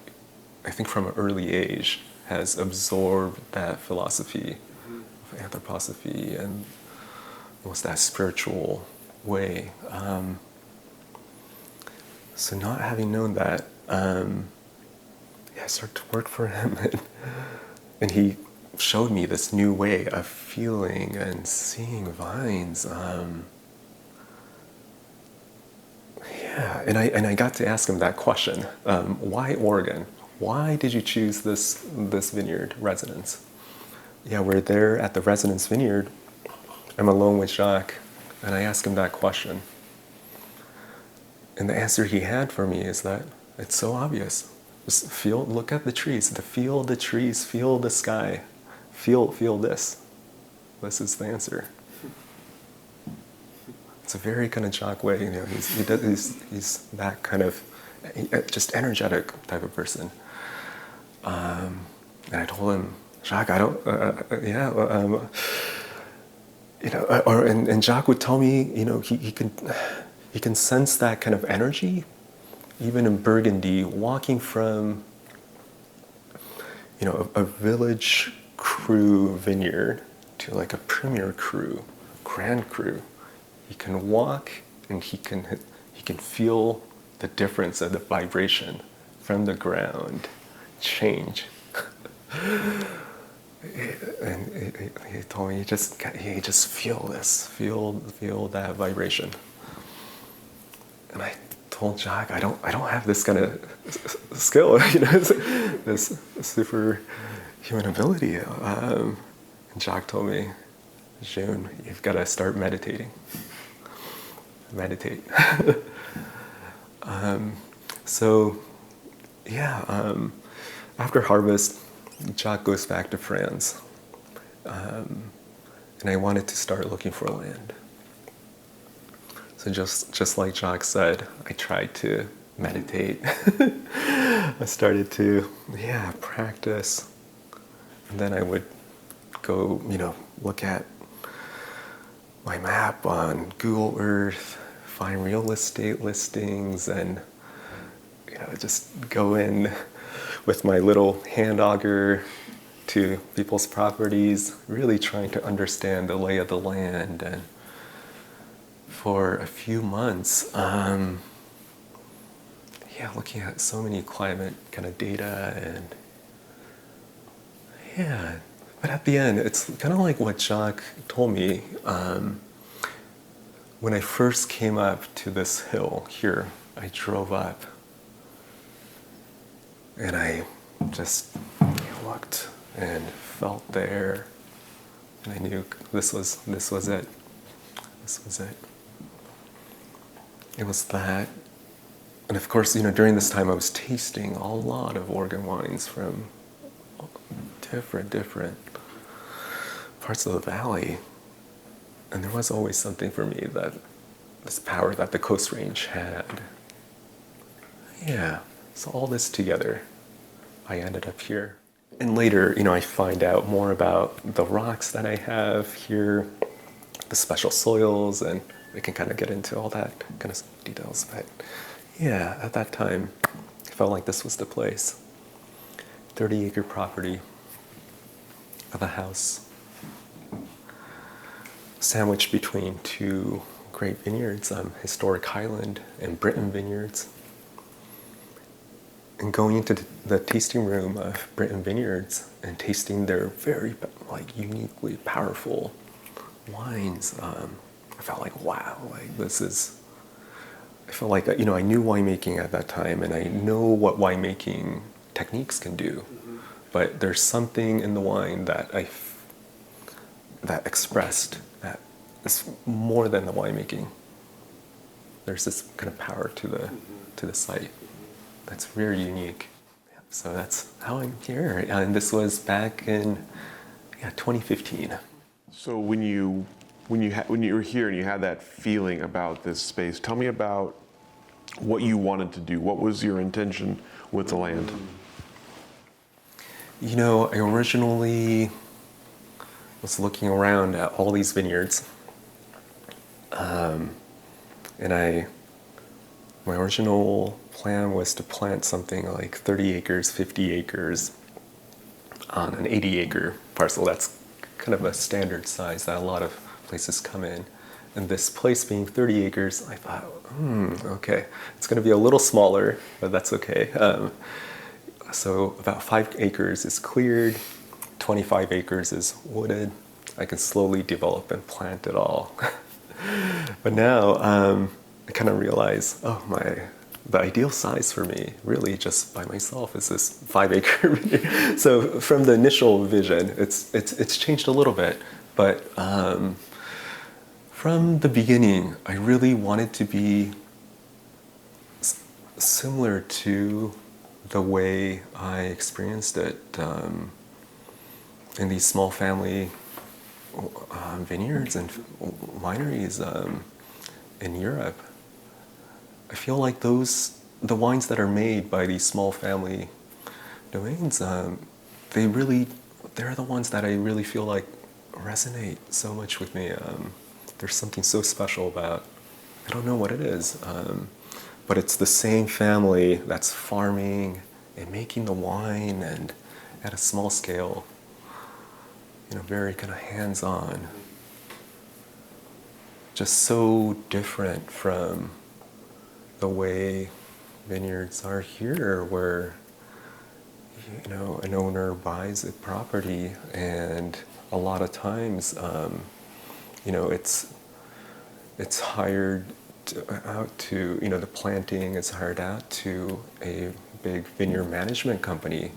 I think from an early age has absorbed that philosophy of anthroposophy and almost that spiritual way. So not having known that, I started to work for him, and he showed me this new way of feeling and seeing vines. And I got to ask him that question: why Oregon? Why did you choose this vineyard residence? Yeah, we're there at the residence vineyard. I'm alone with Jacques, and I asked him that question. And the answer he had for me is that it's so obvious. Just look at the trees, feel the trees, feel the sky, feel this. This is the answer. It's a very kind of Jacques way, he's that kind of just energetic type of person. And I told him, Jacques, I don't, and Jacques would tell me, he can sense that kind of energy, even in Burgundy, walking from, a village cru vineyard to like a premier cru, grand cru. He can walk and he can feel the difference of the vibration from the ground change. And he told me, you just feel this, feel that vibration. And I told Jacques, I don't have this kind of skill, this superhuman ability. And Jacques told me, June, you've got to start meditating. Meditate. After harvest, Jacques goes back to France. And I wanted to start looking for land. So just like Jacques said, I tried to meditate. I started to, practice. And then I would go, look at my map on Google Earth, find real estate listings, and just go in with my little hand auger to people's properties, really trying to understand the lay of the land. And for a few months, looking at so many climate kind of data, and but at the end, it's kind of like what Jacques told me. When I first came up to this hill here, I drove up and I just looked and felt there, and I knew this was it. This was it. It was that. And of course, during this time I was tasting a lot of Oregon wines from different parts of the valley. And there was always something for me, that this power that the Coast Range had. Yeah, so all this together, I ended up here. And later, I find out more about the rocks that I have here, the special soils, and we can kind of get into all that kind of details. But yeah, at that time, I felt like this was the place. 30-acre property of a house sandwiched between two great vineyards, historic Highland and Britain vineyards. And going into the tasting room of Britain Vineyards and tasting their very uniquely powerful wines, I felt like, wow, I felt like, I knew winemaking at that time, and I know what winemaking techniques can do, but there's something in the wine that that expressed that is more than the winemaking. There's this kind of power to the site that's very unique. So that's how I'm here. And this was back in 2015. So when you were here and you had that feeling about this space, tell me about what you wanted to do. What was your intention with the land? I originally was looking around at all these vineyards, and my original plan was to plant something like 30 acres, 50 acres on an 80-acre parcel. That's kind of a standard size that a lot of places come in. And this place being 30 acres, I thought, okay, it's going to be a little smaller, but that's okay. So about 5 acres is cleared, 25 acres is wooded. I can slowly develop and plant it all. But now, I kind of realize, the ideal size for me, really just by myself, is this 5-acre vineyard. So from the initial vision, it's changed a little bit, but from the beginning, I really wanted to be similar to the way I experienced it in these small family vineyards and wineries in Europe. I feel like the wines that are made by these small family domains, they're the ones that I really feel like resonate so much with me. There's something so special about, I don't know what it is, but it's the same family that's farming and making the wine, and at a small scale, very kind of hands-on. Just so different from the way vineyards are here, where an owner buys a property, and a lot of times it's hired out to the planting is hired out to a big vineyard management company,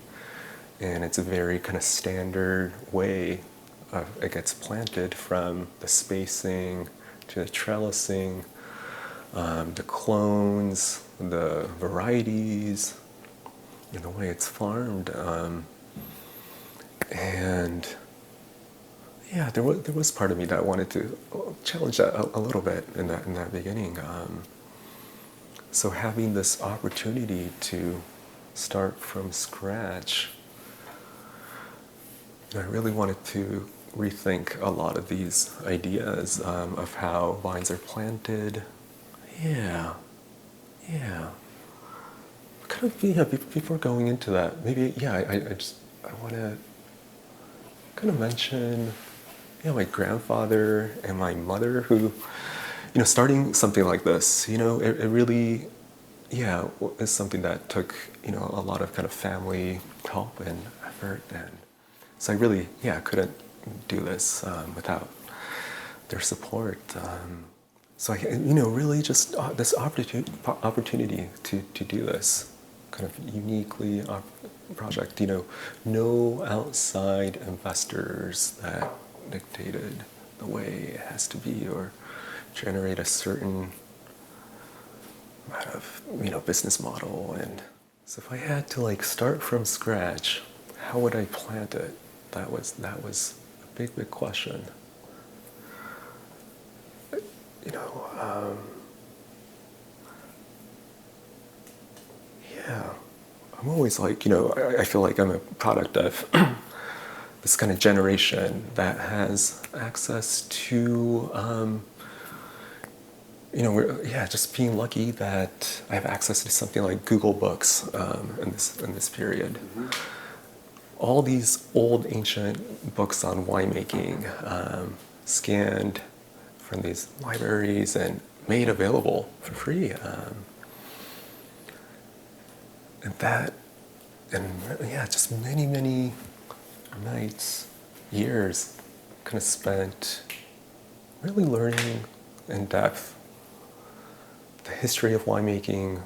and it's a very kind of standard way it gets planted, from the spacing to the trellising, the clones, the varieties, the way it's farmed, and there was part of me that wanted to challenge that a little bit in that beginning. So having this opportunity to start from scratch, I really wanted to rethink a lot of these ideas of how vines are planted. Kind of, before going into that, maybe, I want to kind of mention, my grandfather and my mother, who, starting something like this, it really, is something that took, a lot of kind of family help and effort. And so I really, couldn't do this without their support. So I, really just this opportunity to do this kind of uniquely project. No outside investors that dictated the way it has to be, or generate a certain amount of business model. And so if I had to start from scratch, how would I plant it? that was a big question. You know, yeah, I'm always like, you know, I feel like I'm a product of this kind of generation that has access to, you know, just being lucky that I have access to something like Google Books in this period. Mm-hmm. All these old ancient books on winemaking, scanned from these libraries and made available for free. Just many nights, years, kind of spent really learning in depth the history of winemaking,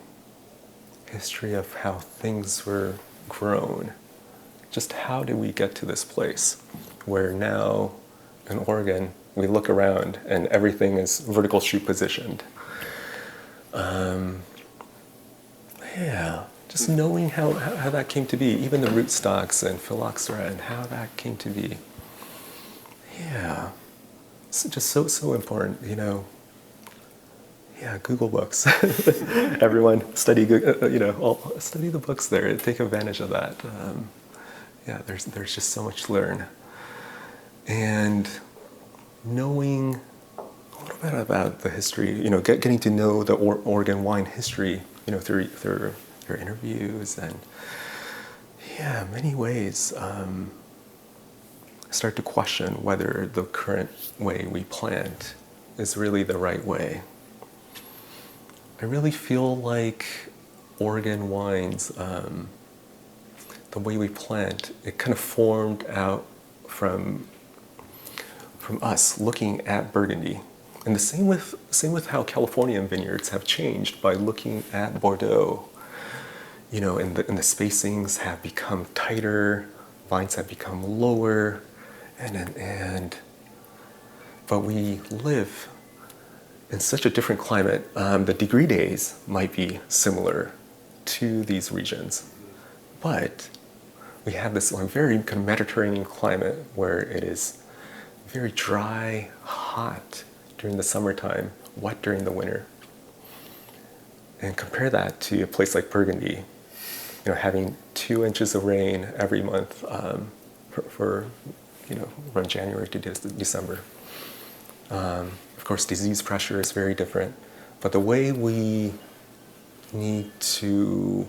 history of how things were grown. Just how did we get to this place where now in Oregon we look around and everything is vertical shoot positioned. Just knowing how that came to be, even the rootstocks and phylloxera and how that came to be. Yeah, it's just so important, you know. Yeah, Google Books. Everyone study, study the books there. Take advantage of that. There's just so much to learn. And knowing a little bit about the history, you know, getting to know the Oregon wine history, you know, through their interviews and many ways, start to question whether the current way we plant is really the right way. I really feel like Oregon wines, the way we plant, it kind of formed out from us looking at Burgundy. And the same with how Californian vineyards have changed by looking at Bordeaux. You know, and the spacings have become tighter, vines have become lower, but we live in such a different climate. The degree days might be similar to these regions, but we have this very kind of Mediterranean climate where it is very dry, hot during the summertime, wet during the winter. And compare that to a place like Burgundy, you know, having 2 inches of rain every month for from January to December. Of course, disease pressure is very different, but the way we need to,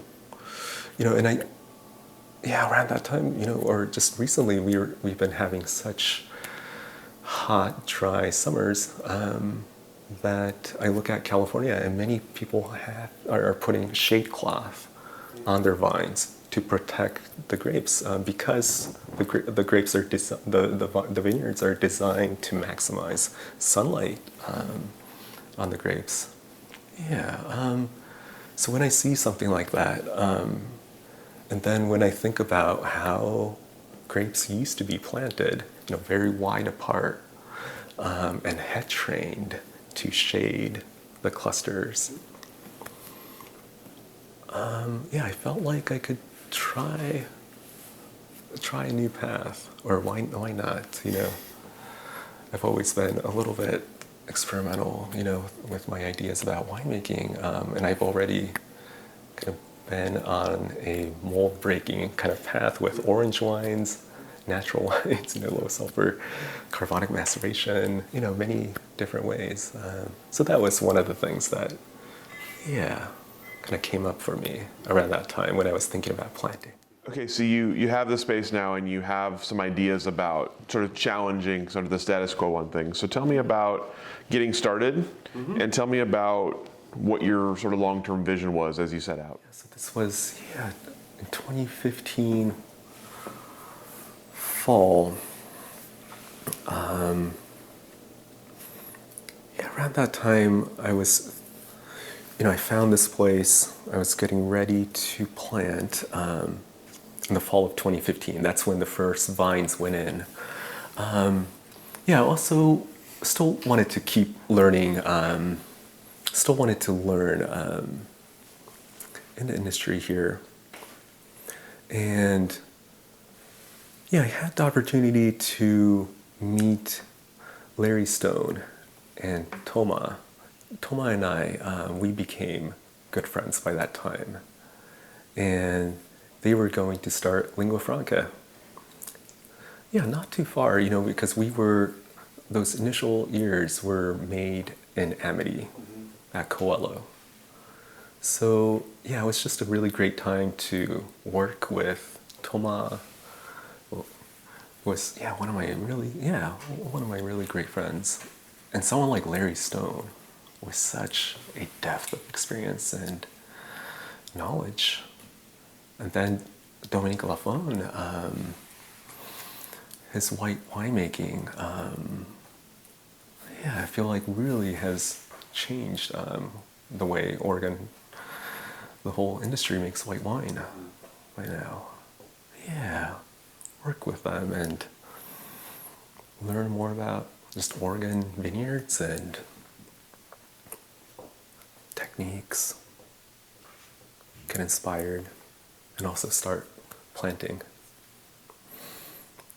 you know, around that time, you know, or just recently, we've been having such hot, dry summers that I look at California, and many people are putting shade cloth on their vines to protect the grapes because the grapes are the vineyards are designed to maximize sunlight on the grapes. So when I see something like that, and then when I think about how grapes used to be planted, you know, very wide apart, and head trained to shade the clusters. I felt like I could try a new path, or why not? You know, I've always been a little bit experimental, you know, with my ideas about winemaking, and I've already kind of been on a mold breaking kind of path with orange wines, natural wines, you know, low sulfur, carbonic maceration, you know, many different ways. So that was one of the things that, kind of came up for me around that time when I was thinking about planting. Okay, so you have the space now, and you have some ideas about sort of challenging sort of the status quo on things. So tell me about getting started, and tell me about what your sort of long-term vision was as you set out. So this was, in 2015 fall. Around that time, I found this place. I was getting ready to plant in the fall of 2015. That's when the first vines went in. Also still wanted to keep learning. Still wanted to learn in the industry here. And yeah, I had the opportunity to meet Larry Stone and Toma. Toma and I, we became good friends by that time. And they were going to start Lingua Franca. Yeah, not too far, because those initial years were made in Amity at Coelho. So, yeah, it was just a really great time to work with Toma. Was one of my really great friends, and someone like Larry Stone with such a depth of experience and knowledge. And then Dominique Lafon, his white winemaking, I feel like really has changed the way Oregon, the whole industry makes white wine right now. Yeah, work with them and learn more about just Oregon vineyards and techniques, get inspired, and also start planting.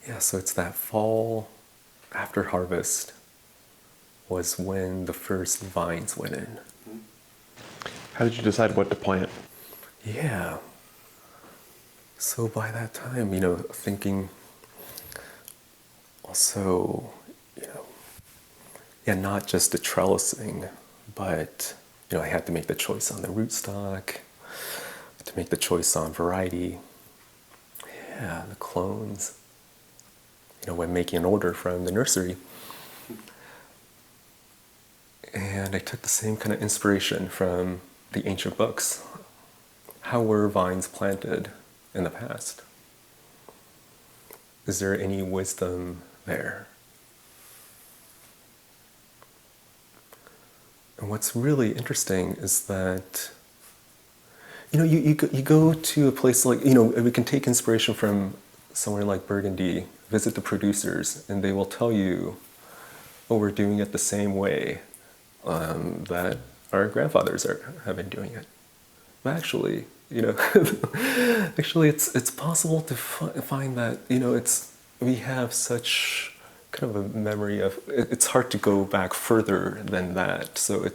Yeah, so it's that fall after harvest was when the first vines went in. How did you decide what to plant? Yeah. So by that time, thinking also, not just the trellising, but, I had to make the choice on the rootstock, to make the choice on variety, the clones, when making an order from the nursery. And I took the same kind of inspiration from the ancient books. How were vines planted in the past? Is there any wisdom there? And what's really interesting is that, you go to a place like, we can take inspiration from somewhere like Burgundy, visit the producers, and they will tell you, oh, we're doing it the same way that our grandfathers have been doing it. But actually, actually it's possible to find that, we have such kind of a memory of, it's hard to go back further than that. So I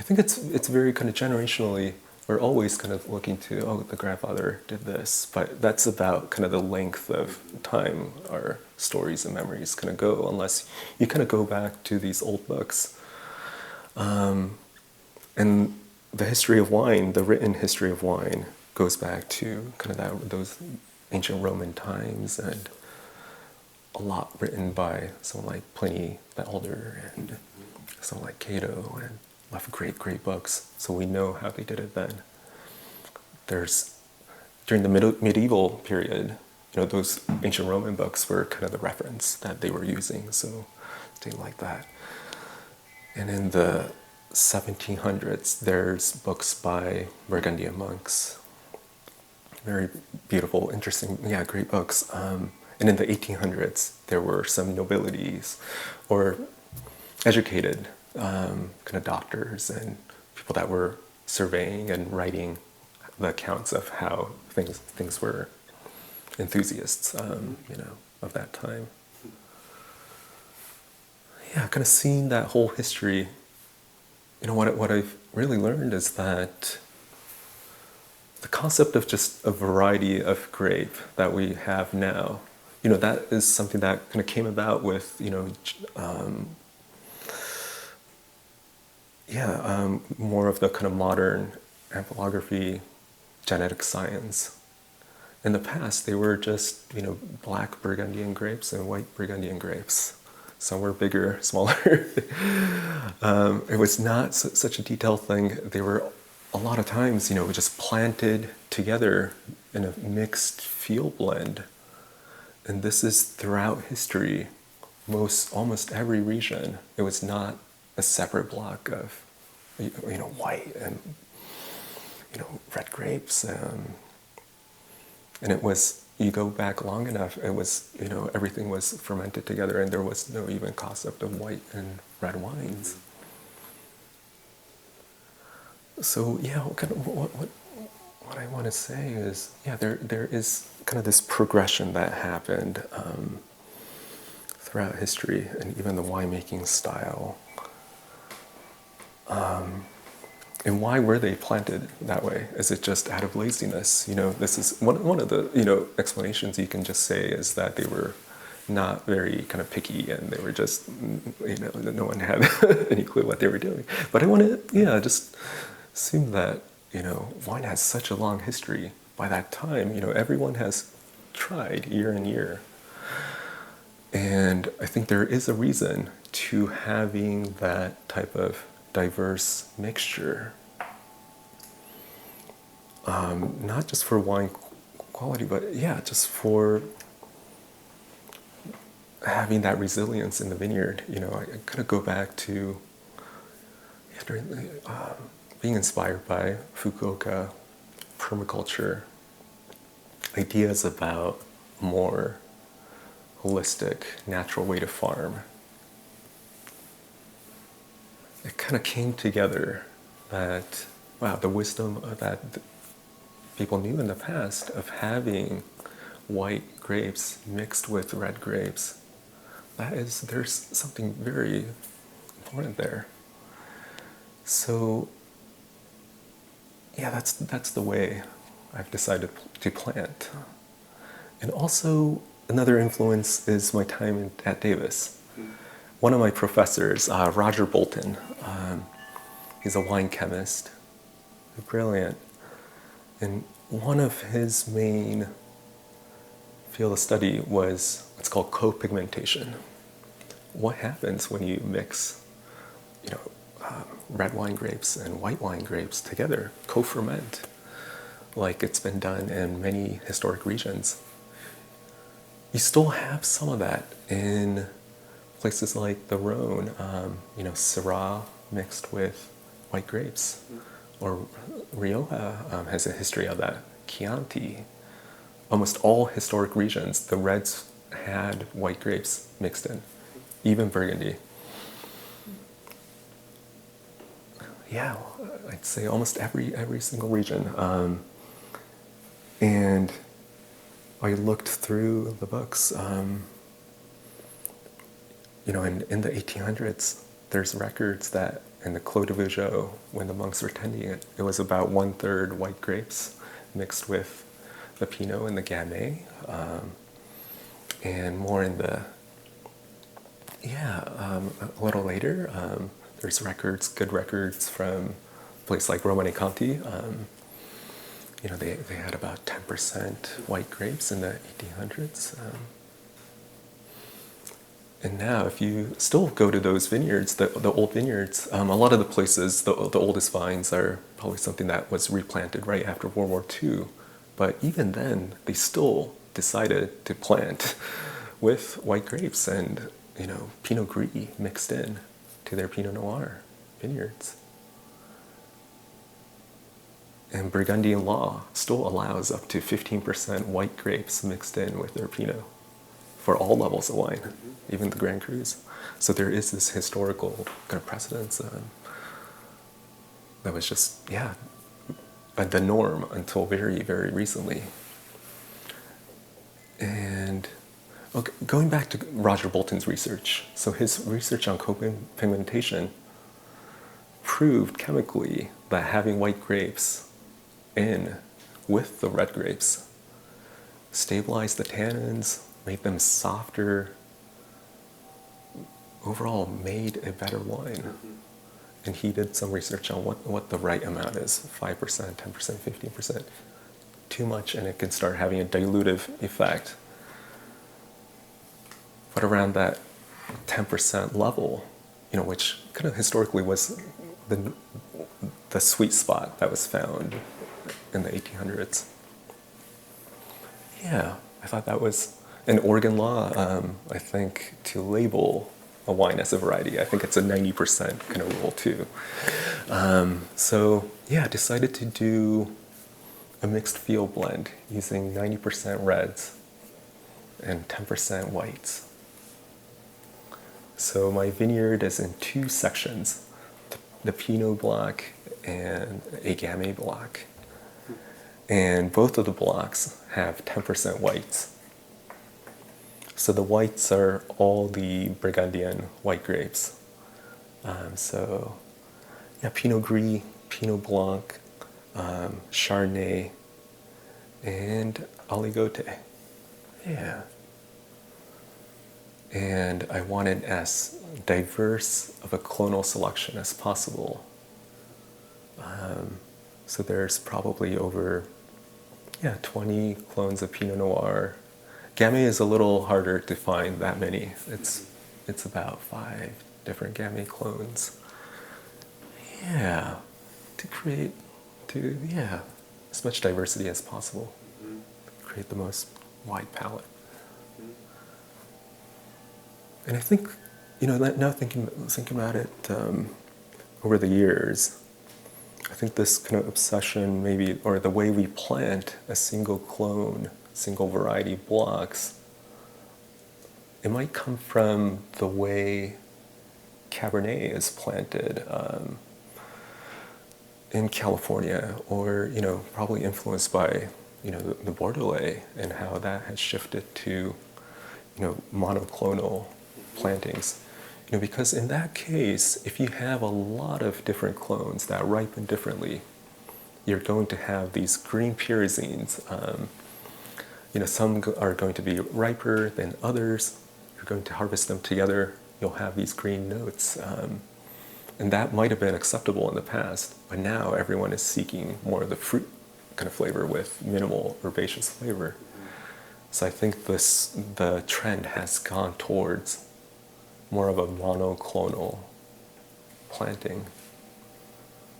think it's very kind of generationally, we're always kind of looking to, oh, the grandfather did this, but that's about kind of the length of time our stories and memories kind of go, unless you kind of go back to these old books. And the history of wine, the written history of wine, goes back to kind of those ancient Roman times, and a lot written by someone like Pliny the Elder and someone like Cato, and left great, great books. So we know how they did it then. During the medieval period, those ancient Roman books were kind of the reference that they were using, so things like that. And in the 1700s, there's books by Burgundian monks. Very beautiful, interesting, great books. And in the 1800s, there were some nobilities or educated kind of doctors and people that were surveying and writing the accounts of how things were, enthusiasts, of that time. Yeah, kind of seeing that whole history. What I've really learned is that the concept of just a variety of grape that we have now, that is something that kind of came about with, more of the kind of modern amphilography, genetic science. In the past, they were just, black Burgundian grapes and white Burgundian grapes. Some were bigger, smaller. It was not such a detailed thing. They were a lot of times, just planted together in a mixed field blend. And this is throughout history, almost every region. It was not a separate block of, white and, red grapes. And it was, you go back long enough, it was, everything was fermented together, and there was no even concept of white and red wines. So what I want to say is, there is kind of this progression that happened throughout history, and even the winemaking style. And why were they planted that way? Is it just out of laziness? This is one of the explanations you can just say is that they were not very kind of picky, and they were just no one had any clue what they were doing. But I want to just assume that wine has such a long history. By that time, everyone has tried year and year, and I think there is a reason to having that type of diverse mixture, not just for wine quality, but just for having that resilience in the vineyard. I kind of go back to being inspired by Fukuoka permaculture, ideas about more holistic, natural way to farm. It kind of came together that, wow, the wisdom that people knew in the past of having white grapes mixed with red grapes, there's something very important there. So, that's the way I've decided to plant. And also, another influence is my time at Davis. One of my professors, Roger Bolton, he's a wine chemist, brilliant. And one of his main field of study was what's called co-pigmentation. What happens when you mix, red wine grapes and white wine grapes together, co-ferment, like it's been done in many historic regions? You still have some of that in places like the Rhone, Syrah mixed with white grapes, or Rioja has a history of that. Chianti, almost all historic regions, the reds had white grapes mixed in, even Burgundy. Yeah, I'd say almost every single region. And I looked through the books. In the 1800s, there's records that in the Clos de Vougeot, when the monks were tending it, it was about 1/3 white grapes mixed with the Pinot and the Gamay, and more in the a little later. There's good records from a place like Romane Conti. They had about 10% white grapes in the 1800s. And now, if you still go to those vineyards, the old vineyards, a lot of the places, the oldest vines are probably something that was replanted right after World War II. But even then, they still decided to plant with white grapes and, Pinot Gris mixed in to their Pinot Noir vineyards. And Burgundian law still allows up to 15% white grapes mixed in with their Pinot for all levels of wine, even the Grand Crus. So there is this historical kind of precedence that was just, the norm until very, very recently. And going back to Roger Bolton's research, so his research on co-pigmentation proved chemically that having white grapes in with the red grapes stabilized the tannins, made them softer, overall made a better wine. And he did some research on what the right amount is, 5%, 10%, 15%. Too much and it can start having a dilutive effect. But around that 10% level, which kind of historically was the sweet spot that was found in the 1800s. Yeah, I thought that was an Oregon law, I think, to label a wine as a variety. I think it's a 90% kind of rule too. Decided to do a mixed field blend using 90% reds and 10% whites. So my vineyard is in two sections, the Pinot block and a Gamay block. And both of the blocks have 10% whites. So the whites are all the Burgundian white grapes. So yeah, Pinot Gris, Pinot Blanc, Chardonnay, and Aligoté. Yeah. And I wanted as diverse of a clonal selection as possible. So there's probably over 20 clones of Pinot Noir. Gamay is a little harder to find that many. It's about 5 different Gamay clones. Yeah, to create as much diversity as possible. Create the most wide palette. And I think, now thinking about it over the years, I think this kind of obsession maybe, or the way we plant a single clone, single variety blocks, it might come from the way Cabernet is planted in California, or, probably influenced by, the Bordelais and how that has shifted to, monoclonal plantings. Because in that case, if you have a lot of different clones that ripen differently, you're going to have these green pyrazines. Some are going to be riper than others. You're going to harvest them together. You'll have these green notes. And that might have been acceptable in the past, but now everyone is seeking more of the fruit kind of flavor with minimal herbaceous flavor. So I think the trend has gone towards more of a monoclonal planting.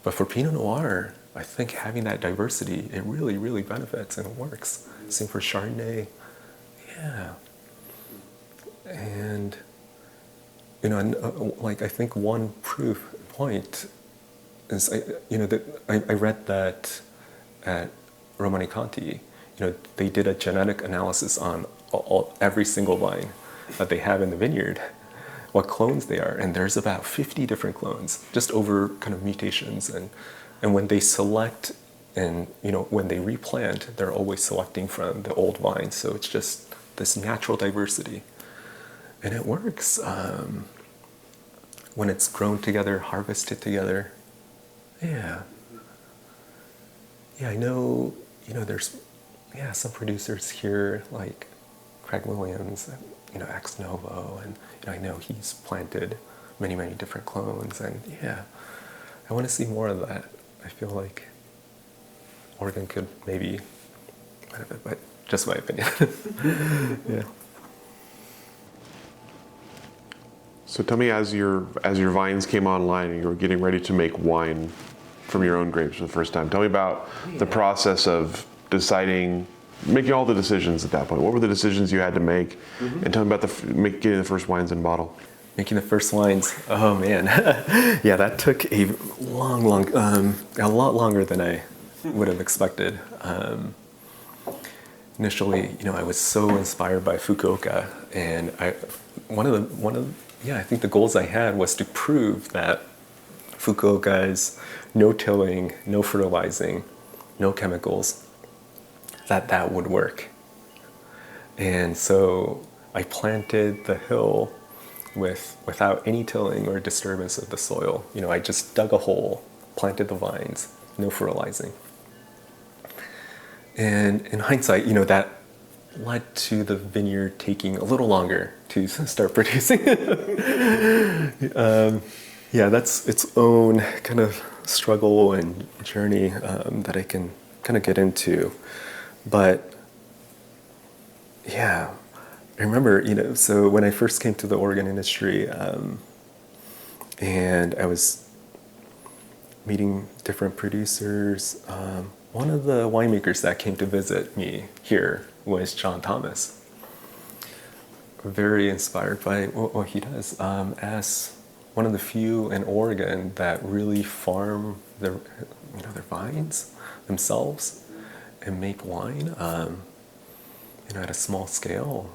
But for Pinot Noir, I think having that diversity, it really, really benefits and it works. Same for Chardonnay. Yeah. And, I think one proof point is, I read that at Romanée-Conti, they did a genetic analysis on every single vine that they have in the vineyard, what clones they are, and there's about 50 different clones, just over kind of mutations. And when they select and, when they replant, they're always selecting from the old vines. So it's just this natural diversity. And it works when it's grown together, harvested together. Yeah. Yeah, I know, there's, some producers here like Craig Williams, Ex Novo, and I know he's planted many, many different clones, and I want to see more of that. I feel like Oregon could maybe benefit, but just my opinion. Yeah. So tell me, as your vines came online and you were getting ready to make wine from your own grapes for the first time, tell me about the process of deciding, making all the decisions at that point. What were the decisions you had to make? And tell me about getting the first wines in bottle. Making the first wines, oh man. Yeah, that took a lot longer than I would have expected. Initially, I was so inspired by Fukuoka, and I think the goals I had was to prove that Fukuoka's no tilling, no fertilizing, no chemicals, that would work. And so I planted the hill without any tilling or disturbance of the soil. I just dug a hole, planted the vines, no fertilizing. And in hindsight, that led to the vineyard taking a little longer to start producing. That's its own kind of struggle and journey that I can kind of get into. But I remember, so when I first came to the Oregon industry, and I was meeting different producers, one of the winemakers that came to visit me here was John Thomas. Very inspired by what he does, as one of the few in Oregon that really farm their vines themselves and make wine, at a small scale,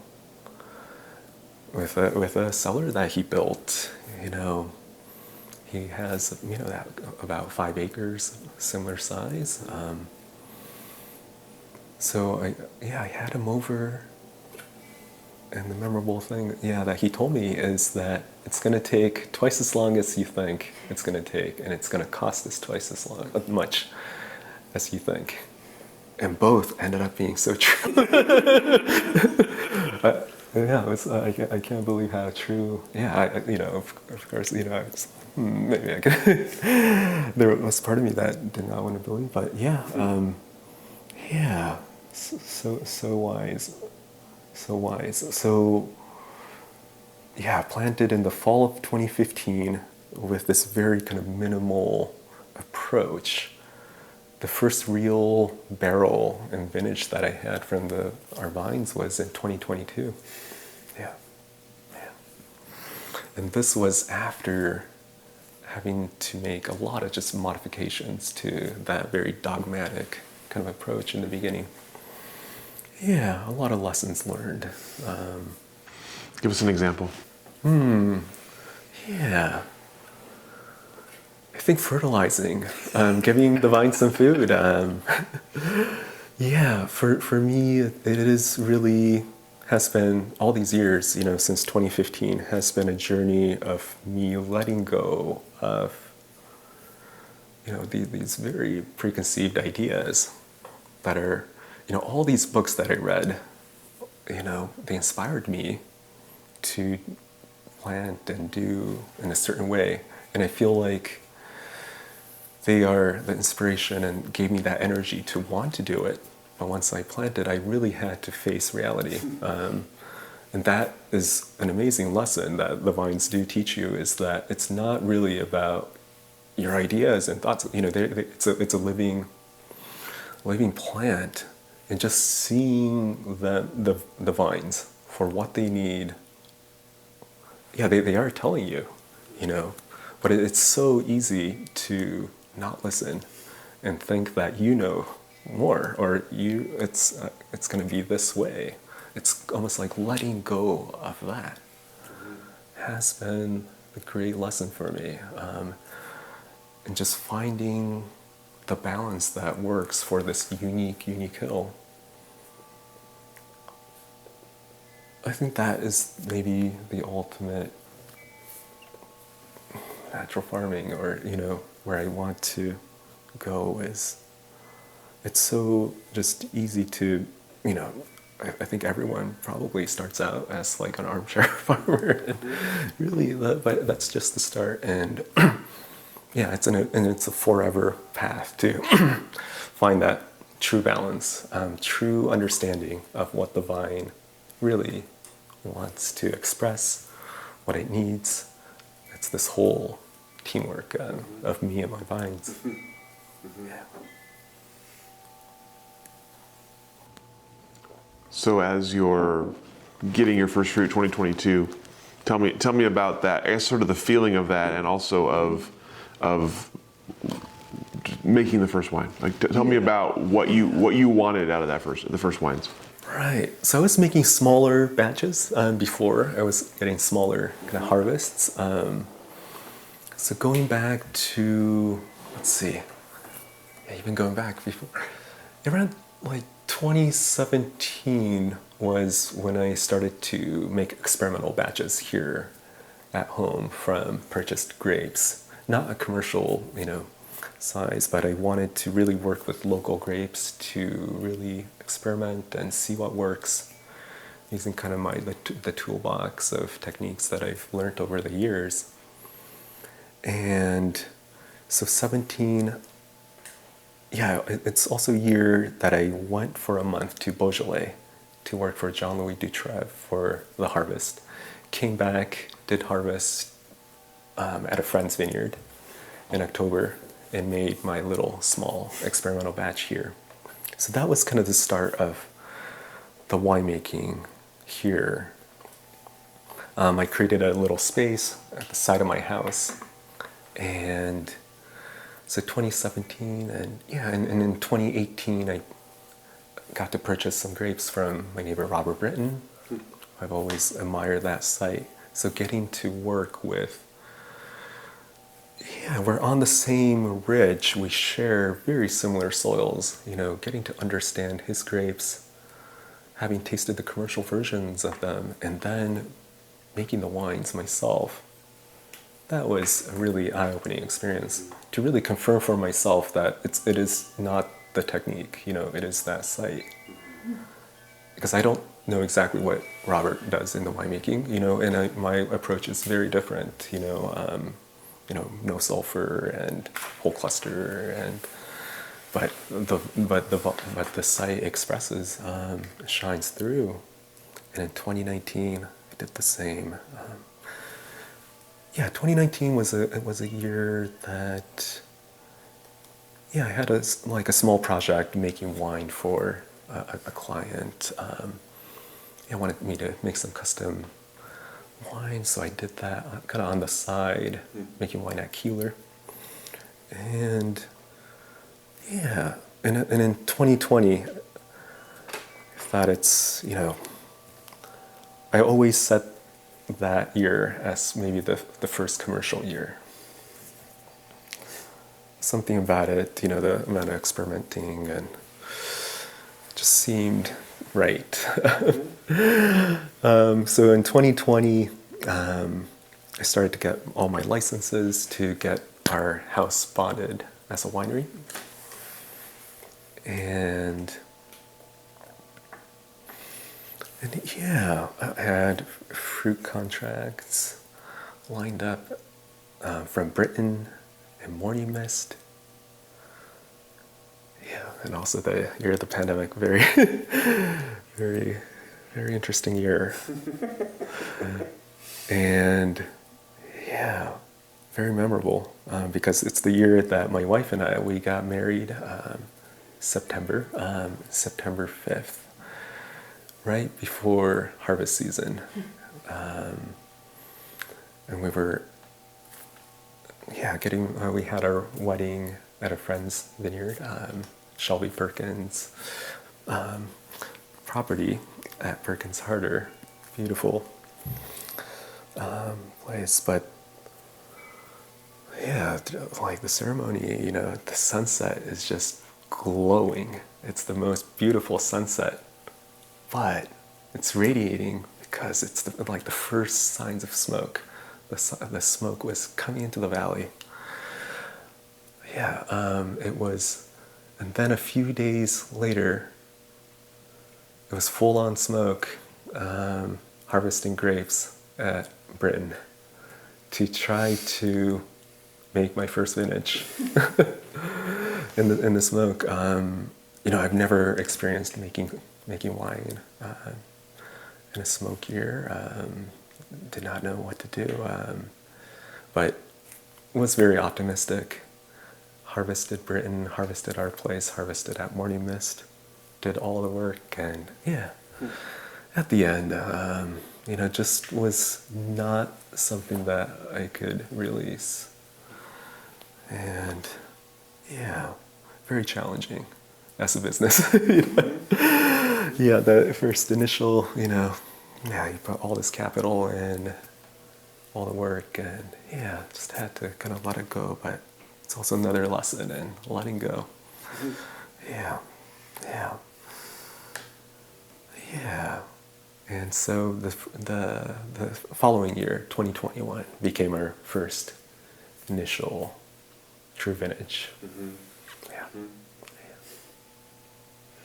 with a cellar that he built. He has about 5 acres, similar size. So I had him over, and the memorable thing, that he told me is that it's going to take twice as long as you think it's going to take, and it's going to cost us twice as much as you think. And both ended up being so true. I can't believe how true. Of course, maybe I could. There was part of me that did not want to believe, but so wise, so wise. So planted in the fall of 2015 with this very kind of minimal approach. The first real barrel and vintage that I had from our vines was in 2022. Yeah. And this was after having to make a lot of just modifications to that very dogmatic kind of approach in the beginning. Yeah, a lot of lessons learned. Give us an example. Yeah. I think fertilizing, giving the vine some food. For me, it is really has been all these years, since 2015, has been a journey of me letting go of, these very preconceived ideas that are, all these books that I read, they inspired me to plant and do in a certain way. And I feel like they are the inspiration and gave me that energy to want to do it. But once I planted, I really had to face reality. And that is an amazing lesson that the vines do teach you, is that it's not really about your ideas and thoughts. It's a living plant, and just seeing the vines for what they need. Yeah, they are telling you, but it's so easy to not listen and think that you know more, or it's going to be this way. It's almost like letting go of that has been a great lesson for me, and just finding the balance that works for this unique hill. I think that is maybe the ultimate natural farming, or where I want to go. Is it's so just easy to, I think everyone probably starts out as like an armchair farmer, and really but that's just the start. And it's a forever path to find that true balance, true understanding of what the vine really wants to express, what it needs. It's this whole teamwork of me and my vines. Yeah. So as you're getting your first fruit 2022, tell me about that. I guess sort of the feeling of that, and also of making the first wine. Like tell me about what you wanted out of the first wines. Right. So I was making smaller batches before. I was getting smaller kind of harvests. So going back to, let's see, even going back before, around like 2017 was when I started to make experimental batches here at home from purchased grapes. Not a commercial, size, but I wanted to really work with local grapes to really experiment and see what works, using kind of the toolbox of techniques that I've learned over the years. And so 17, it's also a year that I went for a month to Beaujolais to work for Jean-Louis Dutrève for the harvest. Came back, did harvest at a friend's vineyard in October, and made my little small experimental batch here. So that was kind of the start of the winemaking here. I created a little space at the side of my house. And so 2017, and in 2018, I got to purchase some grapes from my neighbor Robert Britton. I've always admired that site. So getting to work with yeah, we're on the same ridge. We share very similar soils. You know, getting to understand his grapes, having tasted the commercial versions of them, and then making the wines myself. That was a really eye-opening experience to really confirm for myself that it is not the technique, you know, it is that site. Because I don't know exactly what Robert does in the winemaking, you know, and my approach is very different, you know, no sulfur and whole cluster, and but the site expresses, shines through. And in 2019, I did the same. Yeah, 2019 was a year that, yeah, I had a small project making wine for a client. He wanted me to make some custom wine, so I did that kind of on the side, making wine at Keeler. And yeah, and in 2020, I thought it's, you know, I always set that year as maybe the first commercial year. Something about it, you know, the amount of experimenting and just seemed right. So in 2020, I started to get all my licenses to get our house spotted as a winery. And yeah, I had fruit contracts lined up from Britain and Morning Mist. Yeah, and also the year of the pandemic, very, very, very interesting year. And yeah, very memorable because it's the year that my wife and we got married, September 5th. Right before harvest season. And we were, yeah, we had our wedding at a friend's vineyard, Shelby Perkins' property at Perkins Harder. Beautiful place, but yeah, like the ceremony, you know, the sunset is just glowing. It's the most beautiful sunset. But it's radiating because it's like the first signs of smoke. The smoke was coming into the valley. Yeah, it was, and then a few days later, it was full-on smoke, harvesting grapes at Britain to try to make my first vintage in the smoke. You know, I've never experienced making wine in a smoke year. Did not know what to do, but was very optimistic. Harvested Britain, harvested our place, harvested at Morning Mist, did all the work, and yeah, at the end, you know, just was not something that I could release, and yeah, very challenging as a business. Yeah, the first initial, you know, yeah, you put all this capital in, all the work, and yeah, just had to kind of let it go. But it's also another lesson in letting go. Yeah, yeah, yeah. And so the following year, 2021, became our first initial true vintage. Yeah.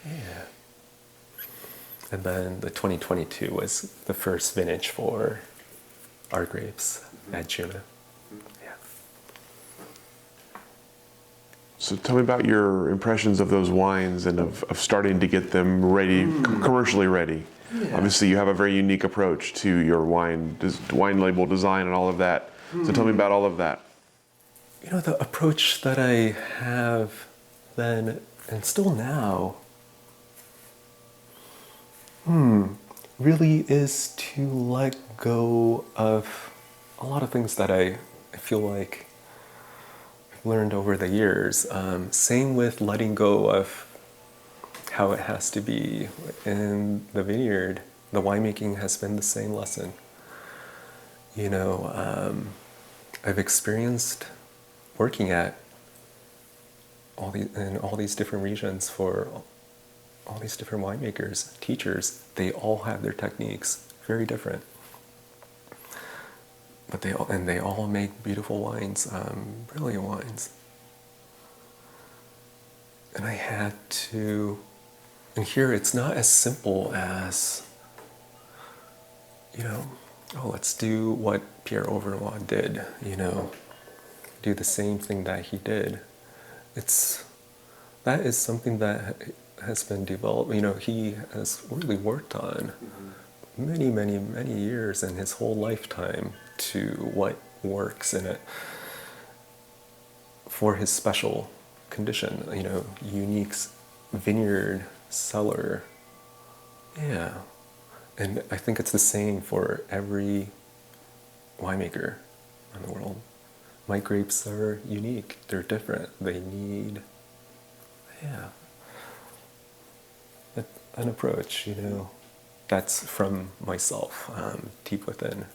Yeah. And then the 2022 was the first vintage for our grapes at Juna. Yeah. So tell me about your impressions of those wines and of starting to get them ready, commercially ready. Yeah. Obviously, you have a very unique approach to your wine label design and all of that. So tell me about all of that. You know, the approach that I have then, and still now, really is to let go of a lot of things that I feel like I've learned over the years. Same with letting go of how it has to be in the vineyard. The winemaking has been the same lesson. You know, I've experienced working at in all these different regions for all these different winemakers, teachers, they all have their techniques, very different. But they all make beautiful wines, brilliant wines. And I had to, and here it's not as simple as, oh, let's do what Pierre Auvernois did, do the same thing that he did. That is something that has been developed, he has really worked on many, many, many years in his whole lifetime to what works in it for his special condition, unique vineyard, cellar. Yeah. And I think it's the same for every winemaker in the world. My grapes are unique. They're different. They need, an approach, that's from myself, deep within.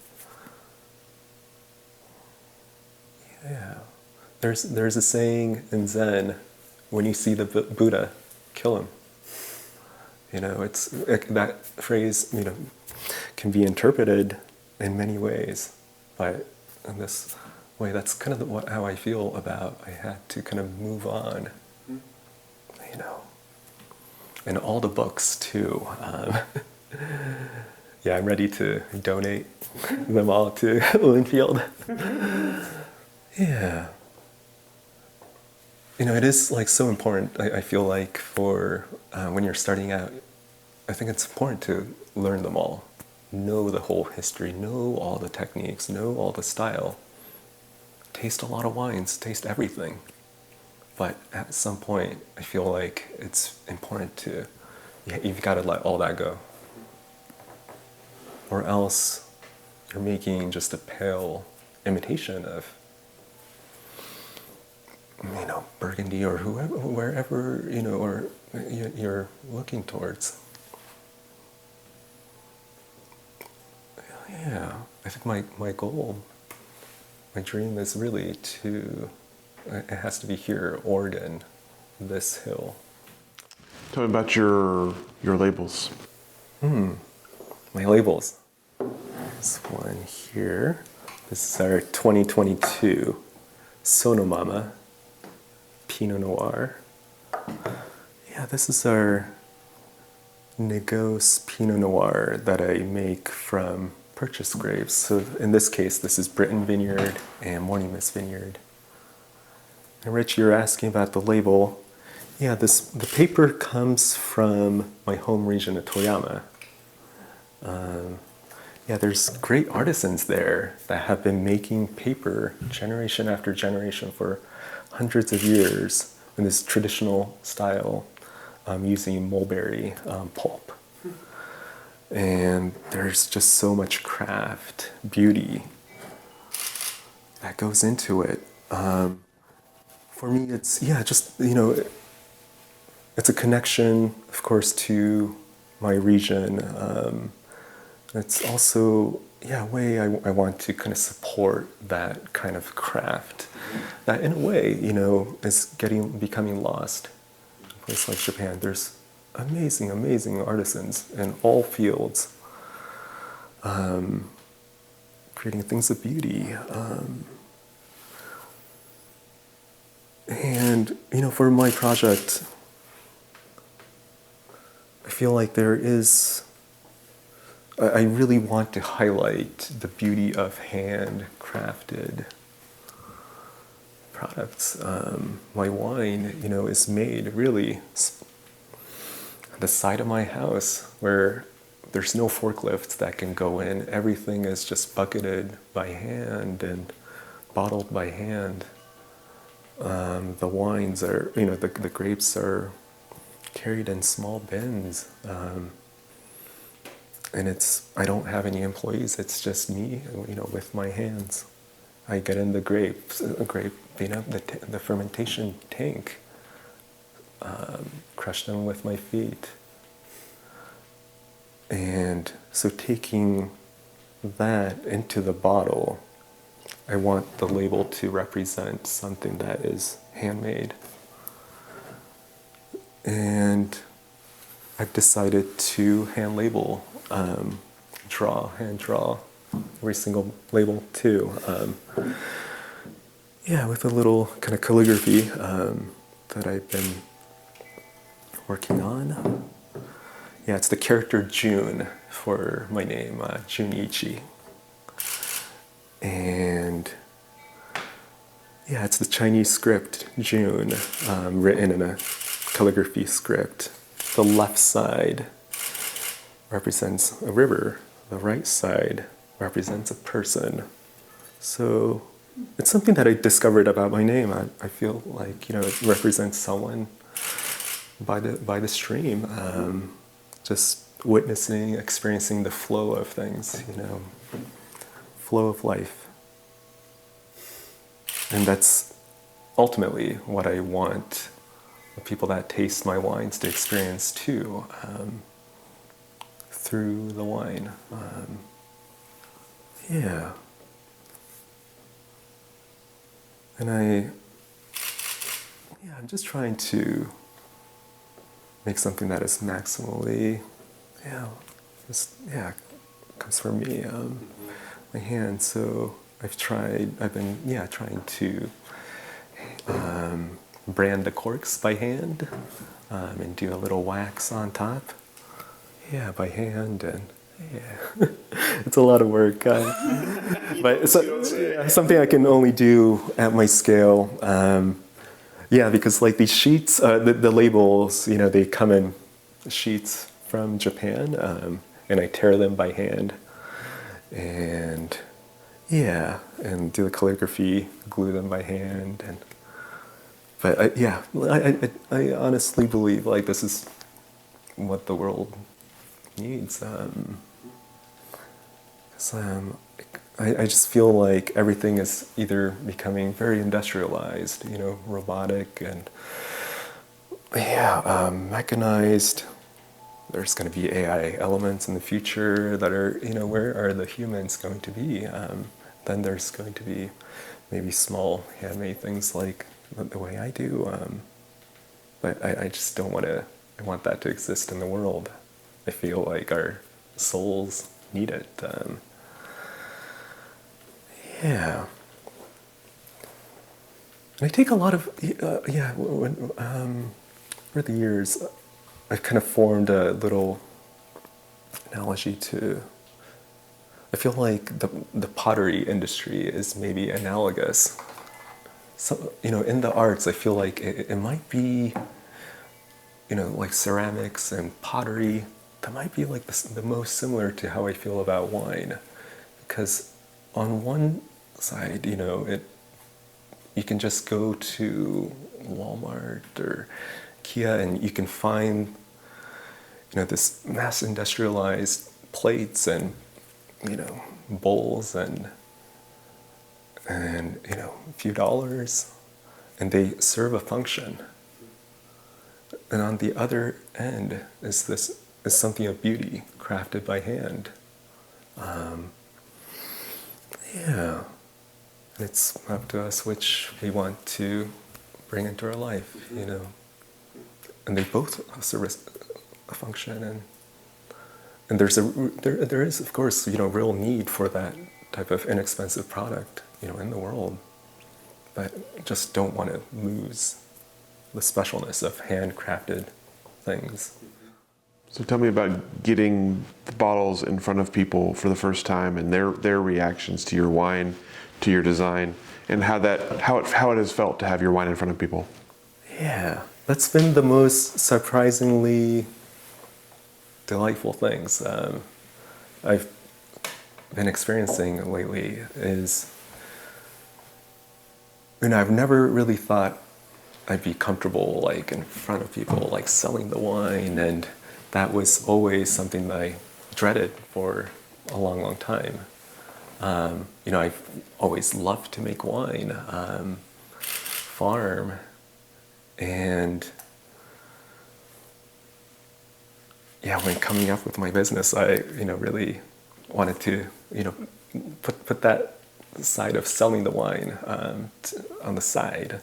Yeah. There's a saying in Zen, when you see the Buddha, kill him. That phrase, can be interpreted in many ways, but in this way, that's kind of how I feel about. I had to kind of move on, and all the books too. Yeah, I'm ready to donate them all to Linfield. Yeah. It is so important, I feel like, for when you're starting out, I think it's important to learn them all. Know the whole history, know all the techniques, know all the style. Taste a lot of wines, taste everything. But at some point, I feel like it's important you've got to let all that go. Or else you're making just a pale imitation of Burgundy or wherever, or you're looking towards. Yeah, I think my goal, my dream is really it has to be here, Oregon, this hill. Tell me about your labels. My labels. This one here. This is our 2022 Sonomama Pinot Noir. Yeah, this is our Negos Pinot Noir that I make from purchased grapes. So in this case, this is Britain Vineyard and Morning Mist Vineyard. And Rich, you're asking about the label. Yeah, the paper comes from my home region of Toyama. There's great artisans there that have been making paper generation after generation for hundreds of years in this traditional style, using mulberry pulp. And there's just so much craft, beauty that goes into it. For me, it's, it's a connection, of course, to my region. It's also, a way I want to kind of support that kind of craft that, in a way, is becoming lost. In a place like Japan, there's amazing, amazing artisans in all fields, creating things of beauty. And, for my project, I feel like I really want to highlight the beauty of handcrafted products. My wine, is made really at the side of my house where there's no forklifts that can go in. Everything is just bucketed by hand and bottled by hand. The wines are, the grapes are carried in small bins. And I don't have any employees, it's just me, with my hands. I get in the the fermentation tank, crush them with my feet. And so taking that into the bottle I want the label to represent something that is handmade. And I've decided to hand label, hand draw every single label too. With a little kind of calligraphy that I've been working on. Yeah, it's the character June for my name, Junichi. And yeah, it's the Chinese script, June, written in a calligraphy script. The left side represents a river. The right side represents a person. So it's something that I discovered about my name. I feel like, it represents someone by the stream, just witnessing, experiencing the flow of things, flow of life. And that's ultimately what I want the people that taste my wines to experience too, through the wine. And I'm just trying to make something that is maximally, comes from me, my hand. So I've been trying to brand the corks by hand, and do a little wax on top. By hand, and it's a lot of work. But it's something I can only do at my scale. Because like these sheets, the labels, they come in sheets from Japan, and I tear them by hand, and do the calligraphy, glue them by hand, but I honestly believe like this is what the world needs. I just feel like everything is either becoming very industrialized, robotic and mechanized. There's going to be AI elements in the future that are, where are the humans going to be? Then there's going to be maybe small handmade things like the way I do. But I just don't want to, I want that to exist in the world. I feel like our souls need it. And I take a lot of, over the years, I've kind of formed a little analogy to, I feel like the pottery industry is maybe analogous. So, in the arts, I feel like it might be, like ceramics and pottery, that might be like the most similar to how I feel about wine. Because on one side, you can just go to Walmart or Kia and you can find, this mass industrialized plates and, bowls and a few dollars, and they serve a function. And on the other end is something of beauty crafted by hand. And it's up to us which we want to bring into our life, And they both serve a function, and there is of course real need for that type of inexpensive product in the world, but just don't want to lose the specialness of handcrafted things. So tell me about getting the bottles in front of people for the first time and their reactions to your wine, to your design, and how it has felt to have your wine in front of people. Yeah, that's been the most surprisingly delightful things I've been experiencing lately. Is, I've never really thought I'd be comfortable like in front of people, like selling the wine, and that was always something that I dreaded for a long, long time. I've always loved to make wine, farm, and when coming up with my business, I really wanted to put that side of selling the wine on the side.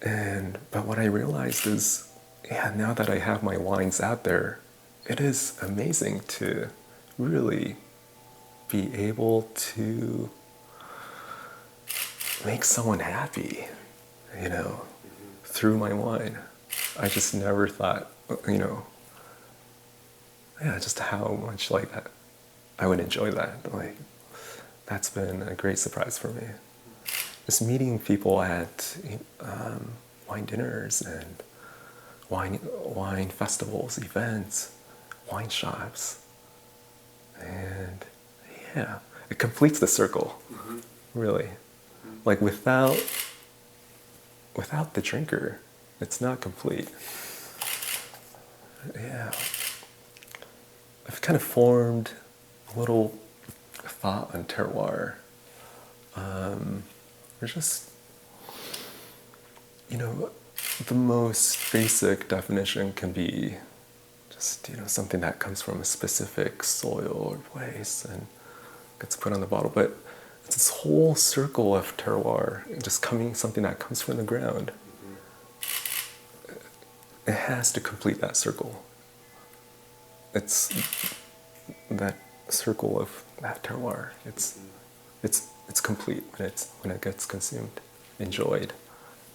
But what I realized is, yeah, now that I have my wines out there, it is amazing to really be able to make someone happy, through my wine. I just never thought, just how much like that I would enjoy that. Like, that's been a great surprise for me. Just meeting people at wine dinners and wine festivals, events, wine shops, and yeah, it completes the circle, really. Like without the drinker, it's not complete. Yeah, I've kind of formed a little thought on terroir. There's just, the most basic definition can be just, something that comes from a specific soil or place and gets put on the bottle. But it's this whole circle of terroir, just something that comes from the ground. It has to complete that circle. It's that circle of that terroir. It's complete when it gets consumed, enjoyed,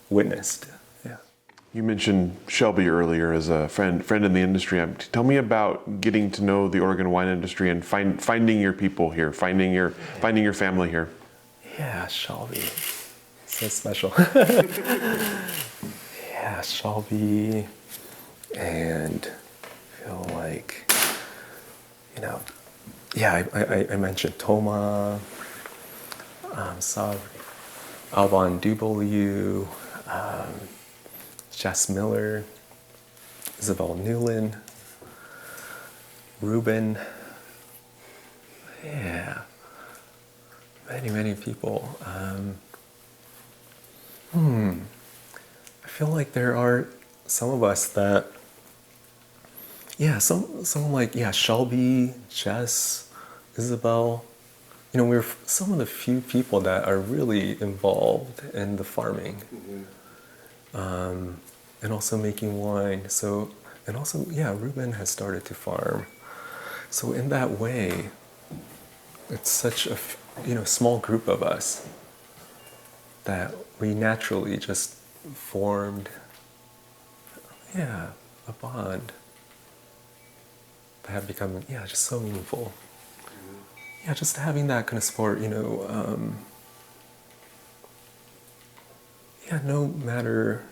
witnessed. Yeah. You mentioned Shelby earlier as a friend in the industry. Tell me about getting to know the Oregon wine industry and finding your people here, finding your family here. Yeah, Shelby, so special. Yeah, Shelby, and I feel like, I mentioned Toma, saw Alban Duboliu, Jess Miller, Isabel Newland, Ruben. Yeah, many people. I feel like there are some of us that, someone like, Shelby, Jess, Isabel. We're some of the few people that are really involved in the farming. And also making wine. Ruben has started to farm. So in that way, it's such a small group of us that we naturally just formed a bond that have become just so meaningful. Yeah, just having that kind of support, no matter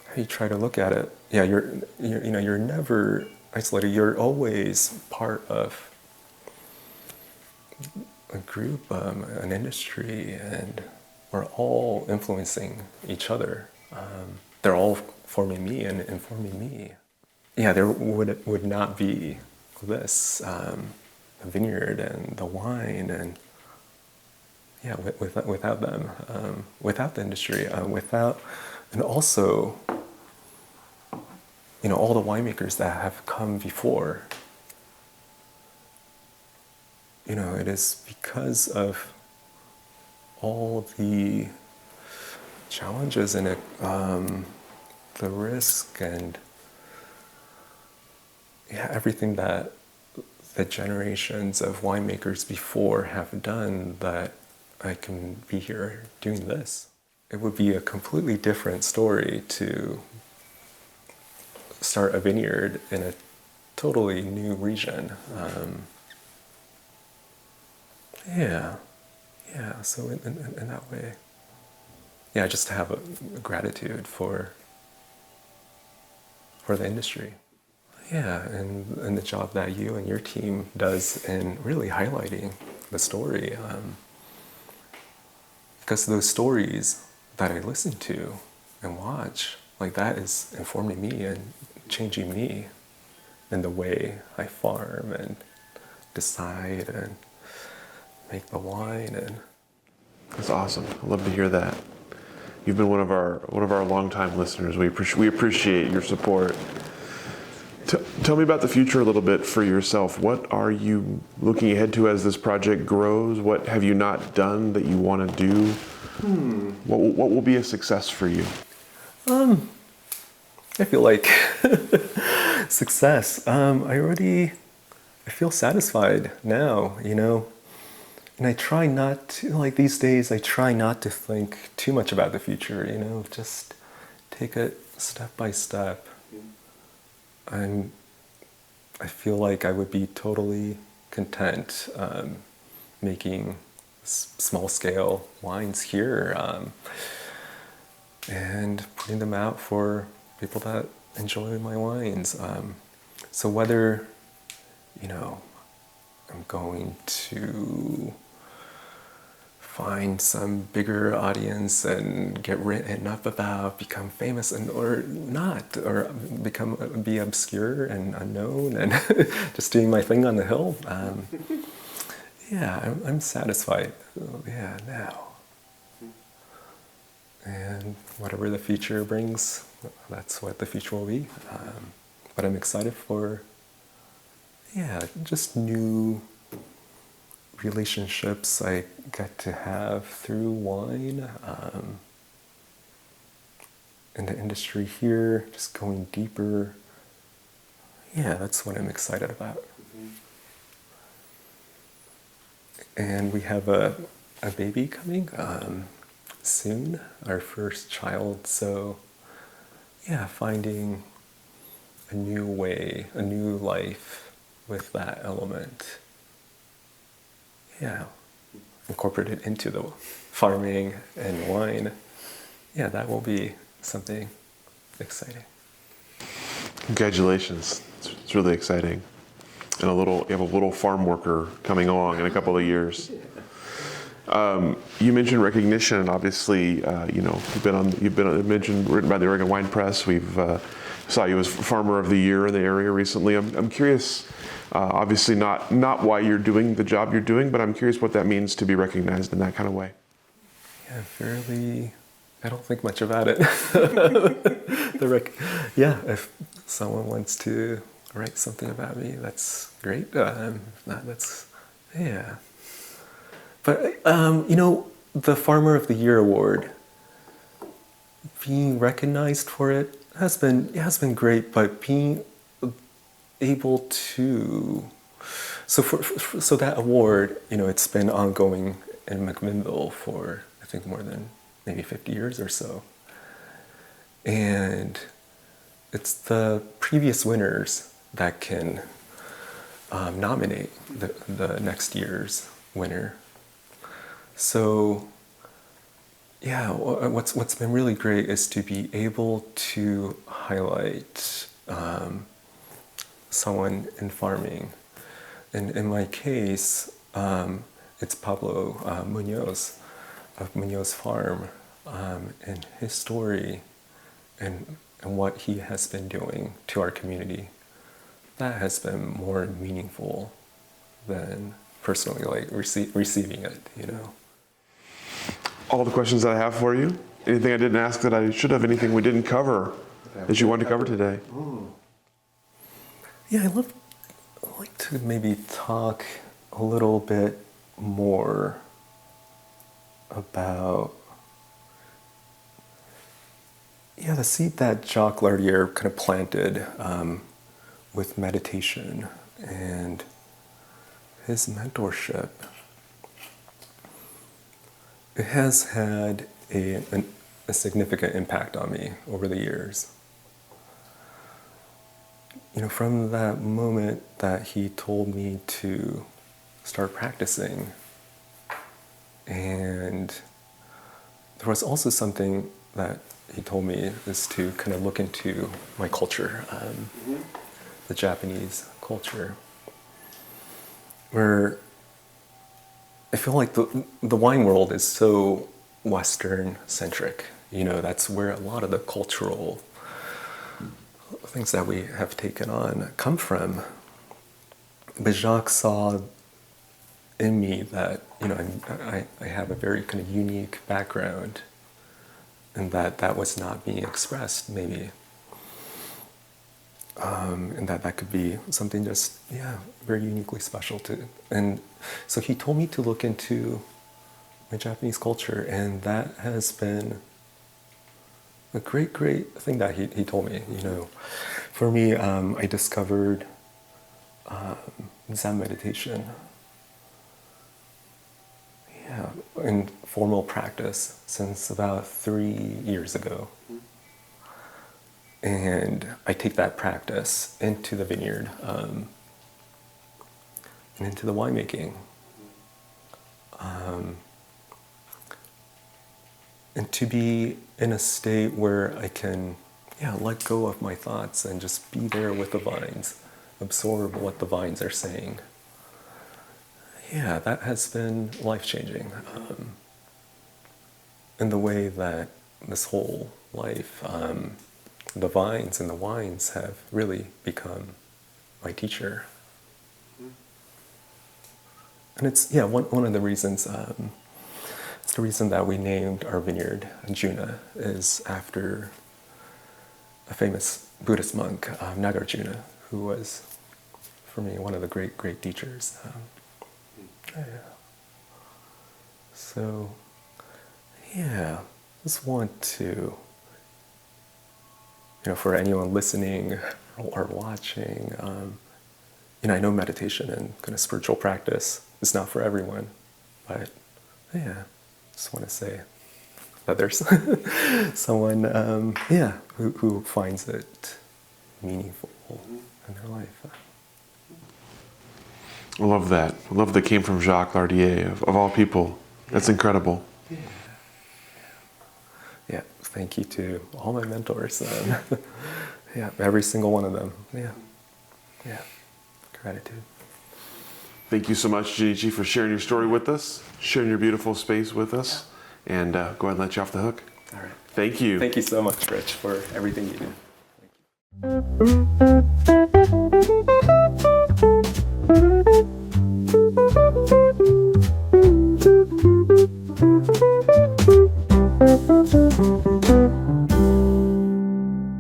how you try to look at it, you're never isolated. You're always part of a group, an industry, and we're all influencing each other. They're all forming me and informing me. Yeah, there would not be this, the vineyard and the wine, and without them, without the industry, and also, all the winemakers that have come before. It is because of all the challenges in it, the risk and everything that the generations of winemakers before have done, that I can be here doing this. It would be a completely different story to start a vineyard in a totally new region. So in that way, just to have a gratitude for the industry. And the job that you and your team does in really highlighting the story. Because those stories that I listen to and watch, like, that is informing me and changing me in the way I farm and decide and make the wine. And That's awesome. I love to hear that. You've been one of our longtime listeners. We appreciate your support. Tell me about the future a little bit for yourself. What are you looking ahead to as this project grows? What have you not done that you want to do? What will be a success for you? I feel like success. I feel satisfied now, you know. And I try not to, like these days, I try not to think too much about the future, you know, just take it step by step. I feel like I would be totally content making small scale wines here and putting them out for people that enjoy my wines. So whether, you know, I'm going to find some bigger audience and get written up about, become famous, and or not, or be obscure and unknown, and just doing my thing on the hill. Yeah, I'm satisfied. Yeah, now. And whatever the future brings, that's what the future will be. But I'm excited for, yeah, just new relationships I get to have through wine. In the industry here, just going deeper. Yeah, that's what I'm excited about. And we have a baby coming soon, our first child. So, yeah, finding a new way, a new life with that element. Yeah, incorporate it into the farming and wine. Yeah, that will be something exciting. Congratulations. It's really exciting. And you have a little farm worker coming along in a couple of years. You mentioned recognition, and obviously, you've been mentioned, written by the Oregon Wine Press. We've saw you as Farmer of the Year in the area recently. I'm curious, obviously not why you're doing the job you're doing, but I'm curious what that means to be recognized in that kind of way. Yeah, I don't think much about it. Yeah, if someone wants to write something about me, that's great. If not, yeah. But, the Farmer of the Year award, being recognized for it has been great, but being able to, so that award, it's been ongoing in McMinnville for, I think, more than maybe 50 years or so. And it's the previous winners that can nominate the next year's winner. So, yeah, what's been really great is to be able to highlight someone in farming. And in my case, it's Pablo Munoz of Munoz Farm, and his story and what he has been doing to our community. That has been more meaningful than personally receiving it, All the questions that I have for you. Anything I didn't ask that I should have? Anything we didn't cover that you wanted to cover today? Yeah, I'd like to maybe talk a little bit more about the seed that Jacques Lardier kind of planted with meditation and his mentorship. It has had a significant impact on me over the years. From that moment that he told me to start practicing, and there was also something that he told me is to kind of look into my culture, the Japanese culture, where I feel like the wine world is so Western centric. That's where a lot of the cultural things that we have taken on come from. But Jacques saw in me that I have a very kind of unique background, and that was not being expressed maybe and that could be something just, yeah, very uniquely special to. And so he told me to look into my Japanese culture, and that has been a great thing that he told me. You know, for me, I discovered Zen meditation, yeah, in formal practice since about 3 years ago. And I take that practice into the vineyard and into the winemaking. And to be in a state where I can, yeah, let go of my thoughts and just be there with the vines, absorb what the vines are saying. Yeah, that has been life-changing. In the way that this whole life, the vines and the wines have really become my teacher. And it's, yeah, one of the reasons, it's the reason that we named our vineyard Juna, is after a famous Buddhist monk, Nagarjuna, who was, for me, one of the great teachers. Yeah. So, yeah, just want to, you know, for anyone listening or watching, you know, I know meditation and kind of spiritual practice is not for everyone, but yeah, just want to say that there's someone, yeah, who finds it meaningful in their life. I love that. I love that came from Jacques Lardier, of all people. That's incredible. Yeah. Yeah, thank you to all my mentors. Yeah, every single one of them. Yeah. Yeah. Gratitude. Thank you so much, Junichi, for sharing your story with us, sharing your beautiful space with us, and go ahead and let you off the hook. All right. Thank you. Thank you so much, Rich, for everything you do. Thank you.